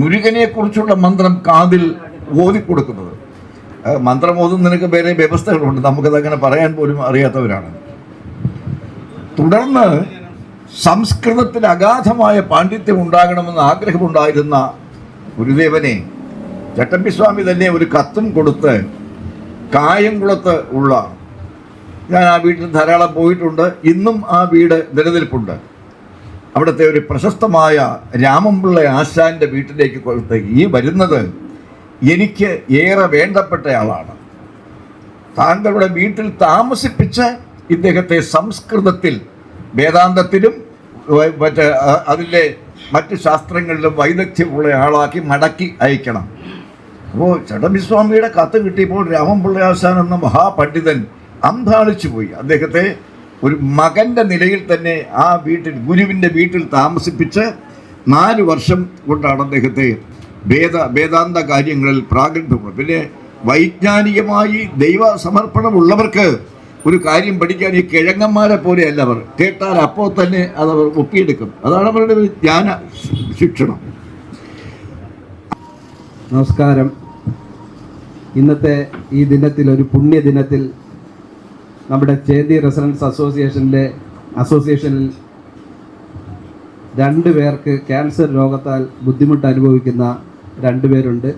മുരുകനെക്കുറിച്ചുള്ള മന്ത്രം കാതിൽ ഓതിക്കൊടുക്കുന്നത്. മന്ത്രം ഓതുന്നതിനൊക്കെ വേറെ വ്യവസ്ഥകളുണ്ട്, നമുക്കതങ്ങനെ പറയാൻ പോലും അറിയാത്തവരാണ്. തുടർന്ന് സംസ്കൃതത്തിൽ അഗാധമായ പാണ്ഡിത്യം ഉണ്ടാകണമെന്ന് ആഗ്രഹമുണ്ടായിരുന്ന ഗുരുദേവനെ ചട്ടമ്പിസ്വാമി തന്നെ ഒരു കത്തും കൊടുത്ത് കായംകുളത്ത് ഉള്ള, ഞാൻ ആ വീട്ടിൽ ധാരാളം പോയിട്ടുണ്ട്, ഇന്നും ആ വീട് നിലനിൽപ്പുണ്ട്, അവിടുത്തെ ഒരു പ്രശസ്തമായ രാമൻപിള്ള ആശാന്റെ വീട്ടിലേക്ക് കൊടുത്ത്, ഈ വരുന്നത് എനിക്ക് ഏറെ വേണ്ടപ്പെട്ടയാളാണ്, താങ്കളുടെ വീട്ടിൽ താമസിപ്പിച്ച് ഇദ്ദേഹത്തെ സംസ്കൃതത്തിൽ വേദാന്തത്തിലും അതിലെ മറ്റ് ശാസ്ത്രങ്ങളിലും വൈദഗ്ധ്യമുള്ള ആളാക്കി മടക്കി അയക്കണം. അപ്പോൾ ചട്ടമ്പിസ്വാമിയുടെ കത്ത് കിട്ടിയപ്പോൾ രാമൻപിള്ളയാശാൻ എന്ന മഹാപണ്ഡിതൻ അന്ധാളിച്ചു പോയി. അദ്ദേഹത്തെ ഒരു മകൻ്റെ നിലയിൽ തന്നെ ആ വീട്ടിൽ, ഗുരുവിൻ്റെ വീട്ടിൽ താമസിപ്പിച്ച് 4 വർഷം കൊണ്ടാണ് അദ്ദേഹത്തെ വേദാന്ത കാര്യങ്ങളിൽ പ്രാഗൽഭ്യമുള്ളത്. പിന്നെ വൈജ്ഞാനികമായി ദൈവ സമർപ്പണമുള്ളവർക്ക് ഒരു കാര്യം പഠിക്കാൻ ഈ കിഴങ്ങന്മാരെ പോലെയല്ല അവർ. കേട്ടാൽ അപ്പോൾ തന്നെ അതവർ ഒപ്പിയെടുക്കും. അതാണ് അവരുടെ ഒരു ജ്ഞാന ശിക്ഷണം. നമസ്കാരം. ഇന്നത്തെ ഈ ദിനത്തിൽ, ഒരു പുണ്യദിനത്തിൽ, നമ്മുടെ ചേന്തി റെസിഡൻസ് അസോസിയേഷനിൽ 2 പേർക്ക് ക്യാൻസർ രോഗത്താൽ ബുദ്ധിമുട്ട് അനുഭവിക്കുന്ന 2 പേരുണ്ട്.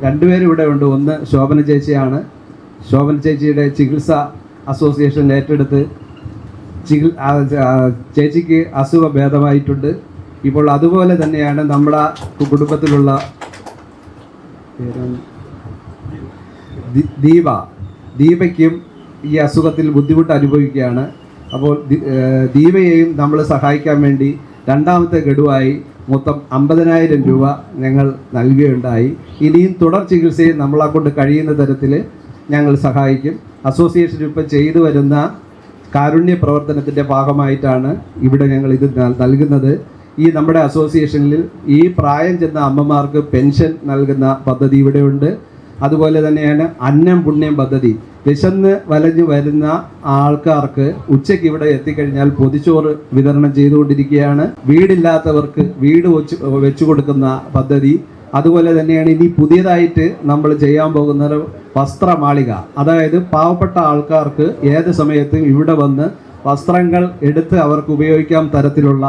2 പേരും ഇവിടെ ഉണ്ട്. ഒന്ന് ശോഭന ചേച്ചിയാണ്. ശോഭന ചേച്ചിയുടെ ചികിത്സ അസോസിയേഷൻ ഏറ്റെടുത്ത് ചേച്ചിക്ക് അസുഖ ഭേദമായിട്ടുണ്ട്. ഇപ്പോൾ അതുപോലെ തന്നെയാണ് നമ്മുടെ കുടുംബത്തിലുള്ള ദീപയ്ക്കും ഈ അസുഖത്തിൽ ബുദ്ധിമുട്ട് അനുഭവിക്കുകയാണ്. അപ്പോൾ ദീപയെയും നമ്മൾ സഹായിക്കാൻ വേണ്ടി 2ാമത്തെ ഗഡുവായി മൊത്തം 50,000 രൂപ ഞങ്ങൾ നൽകുകയുണ്ടായി. ഇനിയും തുടർ ചികിത്സയും നമ്മളെ കൊണ്ട് കഴിയുന്ന തരത്തിൽ ഞങ്ങൾ സഹായിക്കും. അസോസിയേഷൻ ഇപ്പം ചെയ്തു വരുന്ന കാരുണ്യ പ്രവർത്തനത്തിൻ്റെ ഭാഗമായിട്ടാണ് ഇവിടെ ഞങ്ങൾ ഇത് നൽകുന്നത്. ഈ നമ്മുടെ അസോസിയേഷനിൽ ഈ പ്രായം ചെന്ന അമ്മമാർക്ക് പെൻഷൻ നൽകുന്ന പദ്ധതി ഇവിടെയുണ്ട്. അതുപോലെ തന്നെയാണ് അന്നം പുണ്യം പദ്ധതി. വിശന്ന് വലഞ്ഞു വരുന്ന ആൾക്കാർക്ക് ഉച്ചയ്ക്ക് ഇവിടെ എത്തിക്കഴിഞ്ഞാൽ പൊതിച്ചോറ് വിതരണം ചെയ്തുകൊണ്ടിരിക്കുകയാണ്. വീടില്ലാത്തവർക്ക് വീട് വെച്ചു കൊടുക്കുന്ന പദ്ധതി. അതുപോലെ തന്നെയാണ് ഇനി പുതിയതായിട്ട് നമ്മൾ ചെയ്യാൻ പോകുന്ന വസ്ത്രമാളിക. അതായത് പാവപ്പെട്ട ആൾക്കാർക്ക് ഏത് സമയത്തും ഇവിടെ വന്ന് വസ്ത്രങ്ങൾ എടുത്ത് അവർക്ക് ഉപയോഗിക്കാൻ തരത്തിലുള്ള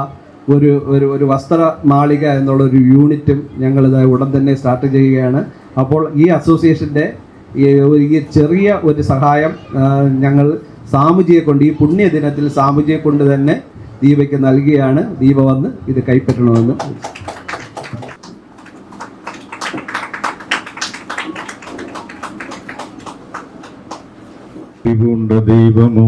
ഒരു വസ്ത്രമാളിക എന്നുള്ളൊരു യൂണിറ്റും ഞങ്ങളിത് ഉടൻ തന്നെ സ്റ്റാർട്ട് ചെയ്യുകയാണ്. അപ്പോൾ ഈ അസോസിയേഷൻ്റെ ഈ ചെറിയ ഒരു സഹായം ഞങ്ങൾ സാമുജിയെ കൊണ്ട്, ഈ പുണ്യദിനത്തിൽ സാമുജിയെ കൊണ്ട് തന്നെ ദീപയ്ക്ക് നൽകുകയാണ്. ദീപ വന്ന് ഇത് കൈപ്പറ്റണമെന്ന്. പൂണ്ട ദൈവമോ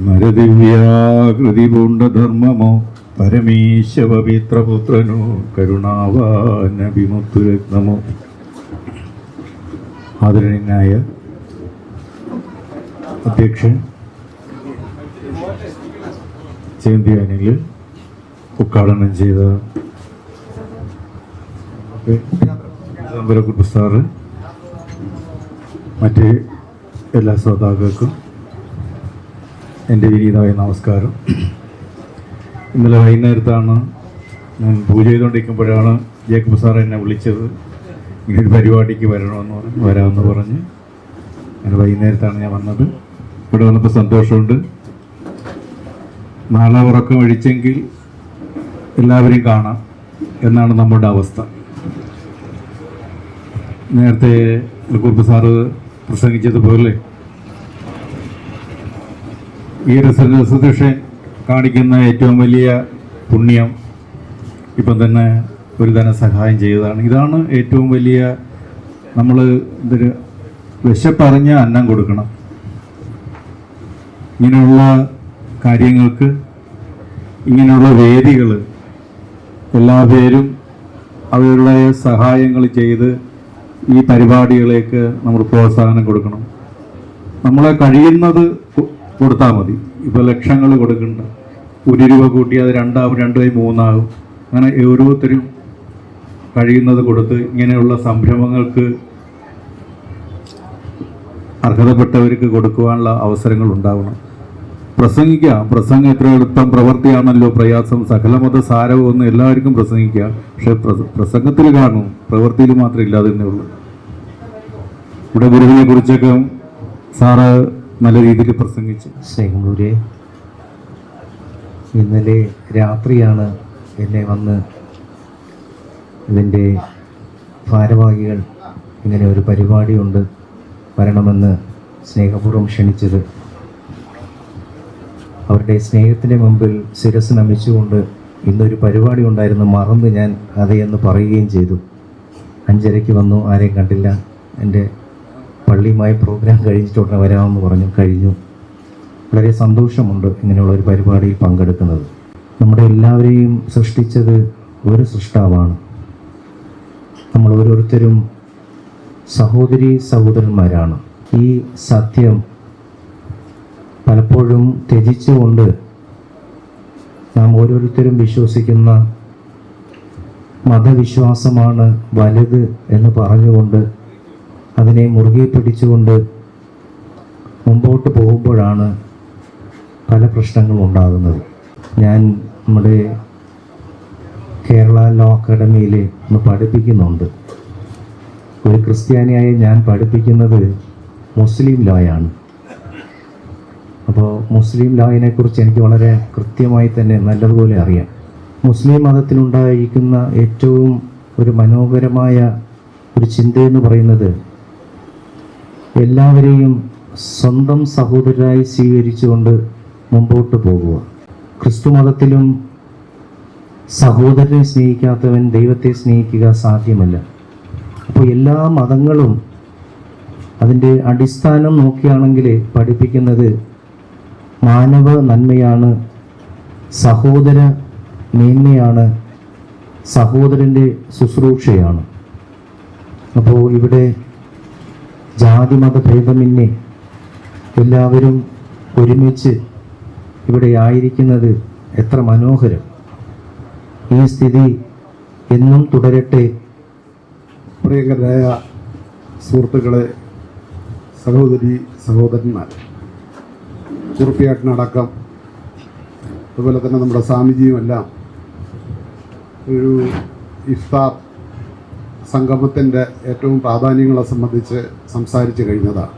നരദിവ്യാകൃതി പൂണ്ട ധർമ്മമോ പരമേശ പവിത്രപുത്രനോ കരുണാവാനഭിമുത്തുരത്നമോ. ആദരണീയനായ അധ്യക്ഷൻ ചേന്തി അനിൽ ഉദ്ഘാടനം ചെയ്ത കുറുപ്പ് സാറ്, മറ്റ് എല്ലാ ശ്രോതാക്കൾക്കും എൻ്റെ വിനീതമായ നമസ്കാരം. ഇന്നലെ വൈകുന്നേരത്താണ് ഞാൻ പൂജ ചെയ്തുകൊണ്ടിരിക്കുമ്പോഴാണ് ജേക്കബ് സാർ എന്നെ വിളിച്ചത്. ഇങ്ങനൊരു പരിപാടിക്ക് വരാമെന്ന് പറഞ്ഞ് അങ്ങനെ വൈകുന്നേരത്താണ് ഞാൻ വന്നത്. ഇവിടെ വന്നപ്പോൾ സന്തോഷമുണ്ട്. നാളെ ഉറക്കം ഒഴിച്ചെങ്കിൽ എല്ലാവരെയും കാണാം എന്നാണ് നമ്മുടെ അവസ്ഥ. നേരത്തെ കുറുപ്പ് സാറ് പ്രസംഗിച്ചതുപോലെ ഈ റെസൊല്യൂഷൻ കാണിക്കുന്ന ഏറ്റവും വലിയ പുണ്യം ഇപ്പം തന്നെ ഒരു ധനസഹായം ചെയ്തതാണ്. ഇതാണ് ഏറ്റവും വലിയ, നമ്മൾ വിശപ്പറിഞ്ഞ അന്നം കൊടുക്കണം. ഇങ്ങനെയുള്ള കാര്യങ്ങൾക്ക്, ഇങ്ങനെയുള്ള വേദികൾ എല്ലാ പേരും അവരുടെ സഹായങ്ങൾ ചെയ്ത് ഈ പരിപാടികളേക്ക് നമ്മൾ പ്രോത്സാഹനം കൊടുക്കണം. നമ്മളെ കഴിയുന്നത് കൊടുത്താൽ മതി. ഇപ്പോൾ ലക്ഷങ്ങൾ കൊടുക്കണ്ട, 1 രൂപ കൂട്ടി അത് 2 ആവും, 2 ആയി 3 ആകും. അങ്ങനെ ഓരോരുത്തരും കഴിയുന്നത് കൊടുത്ത് ഇങ്ങനെയുള്ള സംരംഭങ്ങൾക്ക് അർഹതപ്പെട്ടവർക്ക് കൊടുക്കുവാനുള്ള അവസരങ്ങൾ ഉണ്ടാവണം. പ്രസംഗം എത്ര എളുപ്പം, പ്രവൃത്തിയാണല്ലോ പ്രയാസം. സകലമത സാരവും ഒന്ന് എല്ലാവർക്കും പ്രസംഗിക്കാം. പക്ഷെ പ്രസംഗത്തിൽ കാണും, പ്രവൃത്തിയിൽ മാത്രം ഇല്ലാതെന്നേ ഉള്ളൂ. ഇവിടെ ഗുരുവിനെ കുറിച്ചൊക്കെ സാറ് നല്ല രീതിയിൽ പ്രസംഗിച്ചു. സ്നേഹമുള്ളവരെ, ഇന്നലെ രാത്രിയാണ് എന്നെ വന്ന് ഇതിൻ്റെ ഭാരവാഹികൾ ഇങ്ങനെ ഒരു പരിപാടിയുണ്ട് വരണമെന്ന് സ്നേഹപൂർവ്വം ക്ഷണിച്ചത്. അവരുടെ സ്നേഹത്തിന് മുമ്പിൽ ശിരസ് നമിച്ചുകൊണ്ട് ഇന്നൊരു പരിപാടി ഉണ്ടായിരുന്നു, മറന്ന് ഞാൻ അതേയെന്ന് പറയുകയും ചെയ്തു. 5:30 വന്നു, ആരെയും കണ്ടില്ല. എൻ്റെ പള്ളിയുമായി പ്രോഗ്രാം കഴിഞ്ഞിട്ടുടനെ വരാമെന്ന് പറഞ്ഞു. കഴിഞ്ഞു. വളരെ സന്തോഷമുണ്ട് ഇങ്ങനെയുള്ള ഒരു പരിപാടിയിൽ പങ്കെടുക്കുന്നത്. നമ്മുടെ എല്ലാവരെയും സൃഷ്ടിച്ചത് ഒരു സൃഷ്ടാവാണ്. നമ്മൾ ഓരോരുത്തരും സഹോദരീ സഹോദരന്മാരാണ്. ഈ സത്യം പലപ്പോഴും ത്യജിച്ചുകൊണ്ട് നാം ഓരോരുത്തരും വിശ്വസിക്കുന്ന മതവിശ്വാസമാണ് വലുത് എന്ന് പറഞ്ഞുകൊണ്ട് അതിനെ മുറുകെ പിടിച്ചുകൊണ്ട് മുമ്പോട്ട് പോകുമ്പോഴാണ് പല പ്രശ്നങ്ങളും ഉണ്ടാകുന്നത്. ഞാൻ നമ്മുടെ കേരള ലോ അക്കാഡമിയിൽ ഒന്ന് പഠിപ്പിക്കുന്നുണ്ട്. ഒരു ക്രിസ്ത്യാനിയായ ഞാൻ പഠിപ്പിക്കുന്നത് മുസ്ലിം ലോയാണ്. അപ്പോൾ മുസ്ലിം ലോയിനെക്കുറിച്ച് എനിക്ക് വളരെ കൃത്യമായി തന്നെ നല്ലതുപോലെ അറിയാം. മുസ്ലിം മതത്തിലുണ്ടായിരിക്കുന്ന ഏറ്റവും ഒരു മനോഹരമായ ഒരു ചിന്തയെന്ന് പറയുന്നത് എല്ലാവരെയും സ്വന്തം സഹോദരരായി സ്വീകരിച്ചുകൊണ്ട് മുമ്പോട്ട് പോകുക. ക്രിസ്തു മതത്തിലും സഹോദരനെ സ്നേഹിക്കാത്തവൻ ദൈവത്തെ സ്നേഹിക്കുക സാധ്യമല്ല. അപ്പോൾ എല്ലാ മതങ്ങളും അതിൻ്റെ അടിസ്ഥാനം നോക്കിയാണെങ്കിൽ പഠിപ്പിക്കുന്നത് മാനവ നന്മയാണ്, സഹോദര മേന്മയാണ്, സഹോദരൻ്റെ ശുശ്രൂഷയാണ്. അപ്പോൾ ഇവിടെ ജാതിമത ഭേദമന്യേ എല്ലാവരും ഒരുമിച്ച് ഇവിടെ ആയിരിക്കുന്നത് എത്ര മനോഹരം. ഈ സ്ഥിതി എന്നും തുടരട്ടെ. പ്രിയങ്കരായ സുഹൃത്തുക്കളെ, സഹോദരി സഹോദരന്മാർ, കുറുപ്പിയാട്ടിനടക്കം അതുപോലെ തന്നെ നമ്മുടെ സ്വാമിജിയുമെല്ലാം ഒരു ഇഫ്താർ സംഗമത്തിൻ്റെ ഏറ്റവും പ്രാധാന്യങ്ങളെ സംബന്ധിച്ച് സംസാരിച്ചു കഴിഞ്ഞതാണ്.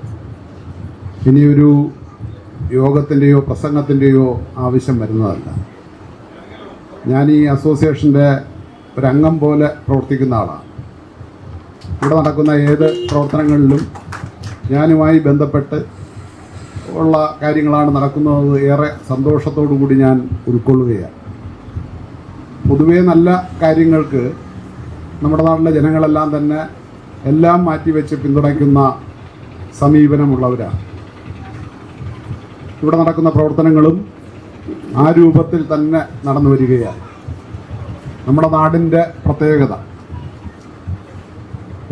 ഇനിയൊരു യോഗത്തിൻ്റെയോ പ്രസംഗത്തിൻ്റെയോ ആവശ്യം വരുന്നതല്ല. ഞാൻ ഈ അസോസിയേഷൻ്റെ ഒരംഗം പോലെ പ്രവർത്തിക്കുന്ന ആളാണ്. ഇവിടെ നടക്കുന്ന ഏത് പ്രവർത്തനങ്ങളിലും ഞാനുമായി ബന്ധപ്പെട്ട് ഉള്ള കാര്യങ്ങളാണ് നടക്കുന്നത്. ഏറെ സന്തോഷത്തോടു കൂടി ഞാൻ ഉൾക്കൊള്ളുകയാണ്. പൊതുവേ നല്ല കാര്യങ്ങൾക്ക് നമ്മുടെ നാട്ടിലെ ജനങ്ങളെല്ലാം തന്നെ എല്ലാം മാറ്റിവെച്ച് പിന്തുണയ്ക്കുന്ന സമീപനമുള്ളവരാണ്. ഇവിടെ നടക്കുന്ന പ്രവർത്തനങ്ങളും ആ രൂപത്തിൽ തന്നെ നടന്നു വരികയാണ്. നമ്മുടെ നാടിൻ്റെ പ്രത്യേകത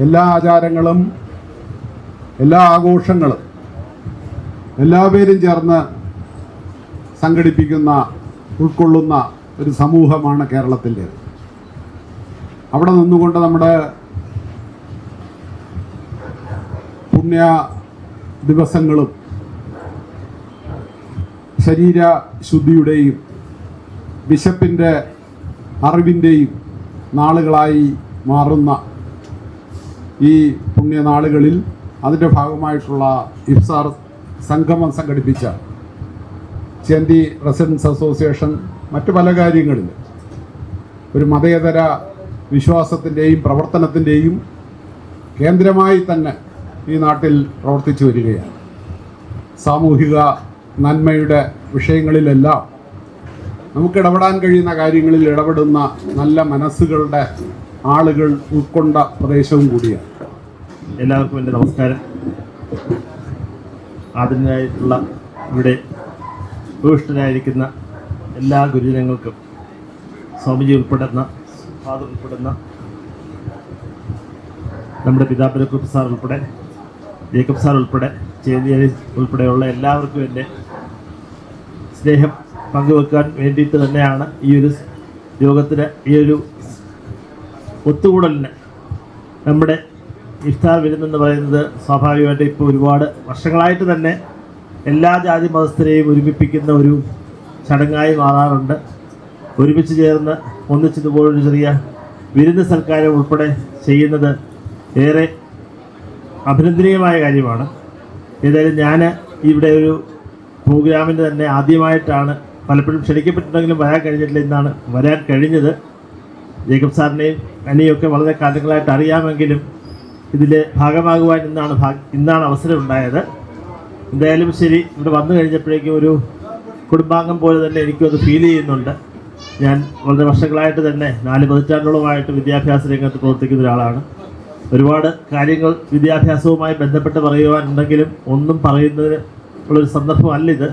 എല്ലാ ആചാരങ്ങളും എല്ലാ ആഘോഷങ്ങളും എല്ലാവരും ചേർന്ന് സംഘടിപ്പിക്കുന്ന ഉൾക്കൊള്ളുന്ന ഒരു സമൂഹമാണ് കേരളത്തിൻ്റെ. അവിടെ നിന്നുകൊണ്ട് നമ്മുടെ പുണ്യ ദിവസങ്ങളും ശരീരശുദ്ധിയുടെയും ബിഷപ്പിൻ്റെ അറിവിൻ്റെയും നാളുകളായി മാറുന്ന ഈ പുണ്യനാളുകളിൽ അതിൻ്റെ ഭാഗമായിട്ടുള്ള ഇഫ്താർ സംഗമം സംഘടിപ്പിച്ച ചേന്തി റെസിഡൻസ് അസോസിയേഷൻ മറ്റു പല കാര്യങ്ങളിൽ ഒരു മതേതര വിശ്വാസത്തിൻ്റെയും പ്രവർത്തനത്തിൻ്റെയും കേന്ദ്രമായി തന്നെ ഈ നാട്ടിൽ പ്രവർത്തിച്ചു വരികയാണ്. സാമൂഹിക നന്മയുടെ വിഷയങ്ങളിലെല്ലാം നമുക്ക് ഇടപെടാൻ കഴിയുന്ന കാര്യങ്ങളിൽ ഇടപെടുന്ന നല്ല മനസ്സുകളുടെ ആളുകൾ ഉൾക്കൊണ്ട പ്രദേശവും കൂടിയാണ്. എല്ലാവർക്കും എൻ്റെ നമസ്കാരം. ആദരണീയരായിട്ടുള്ള ഇവിടെ ഉപവിഷ്ടരായിരിക്കുന്ന എല്ലാ ഗുരുജനങ്ങൾക്കും, സ്വാമിജി ഉൾപ്പെടുന്ന ഫാദർ ഉൾപ്പെടുന്ന നമ്മുടെ പിതാപുര കുറുപ്പ് സാർ ഉൾപ്പെടെ ജേക്കബ് സാർ ഉൾപ്പെടെ ചേന്തിയേരി ഉൾപ്പെടെയുള്ള എല്ലാവർക്കും എൻ്റെ സ്നേഹം പങ്കുവെക്കാൻ വേണ്ടിയിട്ട് തന്നെയാണ് ഈ ഒരു യോഗത്തിന്, ഈ ഒരു ഒത്തുകൂടലിന് നമ്മുടെ ഇഫ്താർ വിരുന്നെന്ന് പറയുന്നത് സ്വാഭാവികമായിട്ട് ഇപ്പോൾ ഒരുപാട് വർഷങ്ങളായിട്ട് തന്നെ എല്ലാ ജാതി മതസ്ഥരെയും ഒരുമിപ്പിക്കുന്ന ഒരു ചടങ്ങായി മാറാറുണ്ട്. ഒരുമിച്ച് ചേർന്ന് ഒന്നിച്ചതുപോലൊരു ചെറിയ വിരുന്ന് സൽക്കാരം ഉൾപ്പെടെ ചെയ്യുന്നത് ഏറെ അഭിനന്ദനീയമായ കാര്യമാണ്. ഏതായാലും ഞാൻ ഇവിടെ ഒരു പ്രോഗ്രാമിന് തന്നെ ആദ്യമായിട്ടാണ്, പലപ്പോഴും ക്ഷണിക്കപ്പെട്ടിട്ടുണ്ടെങ്കിലും വരാൻ കഴിഞ്ഞിട്ടില്ല. ഇന്നാണ് വരാൻ കഴിഞ്ഞത്. ജേക്കബ് സാറിനെയും അനിയൊക്കെ വളരെ കാലങ്ങളായിട്ട് അറിയാമെങ്കിലും ഇതിൽ ഭാഗമാകുവാൻ ഇന്നാണ് അവസരം ഉണ്ടായത്. എന്തായാലും ശരി, ഇവിടെ വന്നു കഴിഞ്ഞപ്പോഴേക്കും ഒരു കുടുംബാംഗം പോലെ തന്നെ എനിക്കും അത് ഫീൽ ചെയ്യുന്നുണ്ട്. ഞാൻ വളരെ വർഷങ്ങളായിട്ട് തന്നെ 4 പതിറ്റാണ്ടോളമായിട്ട് വിദ്യാഭ്യാസ രംഗത്ത് പ്രവർത്തിക്കുന്ന ഒരാളാണ്. ഒരുപാട് കാര്യങ്ങൾ വിദ്യാഭ്യാസവുമായി ബന്ധപ്പെട്ട് പറയുവാനുണ്ടെങ്കിലും ഒന്നും പറയുന്നതിന് ഉള്ളൊരു സന്ദർഭമല്ലിത്.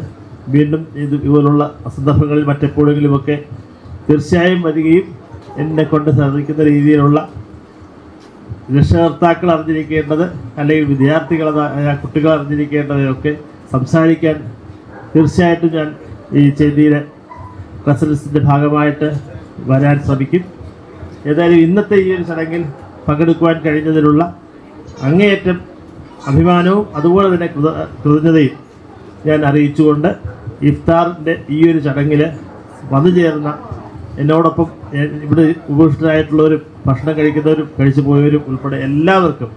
വീണ്ടും ഇതുപോലുള്ള സന്ദർഭങ്ങളിൽ മറ്റെപ്പോഴെങ്കിലുമൊക്കെ തീർച്ചയായും വരികയും എന്നെ കൊണ്ട് സാധിക്കുന്ന രീതിയിലുള്ള രക്ഷകർത്താക്കൾ അറിഞ്ഞിരിക്കേണ്ടത് അല്ലെങ്കിൽ വിദ്യാർത്ഥികളായ കുട്ടികൾ അറിഞ്ഞിരിക്കേണ്ടതൊക്കെ സംസാരിക്കാൻ തീർച്ചയായിട്ടും ഞാൻ ഈ ചേന്തിയുടെ റെസിഡൻസിൻ്റെ ഭാഗമായിട്ട് വരാൻ ശ്രമിക്കും. ഏതായാലും ഇന്നത്തെ ഈ ഒരു ചടങ്ങിൽ പങ്കെടുക്കുവാൻ കഴിഞ്ഞതിലുള്ള അങ്ങേയറ്റം അഭിമാനവും അതുപോലെ തന്നെ കൃതജ്ഞതയും ഞാൻ അറിയിച്ചുകൊണ്ട് ഇഫ്താറിൻ്റെ ഈ ഒരു ചടങ്ങിൽ വന്നു ചേർന്ന എന്നോടൊപ്പം ഇവിടെ ഉപവിഷ്ടരായിട്ടുള്ളവരും ഭക്ഷണം കഴിക്കുന്നവരും കഴിച്ചു പോയവരും ഉൾപ്പെടെ എല്ലാവർക്കും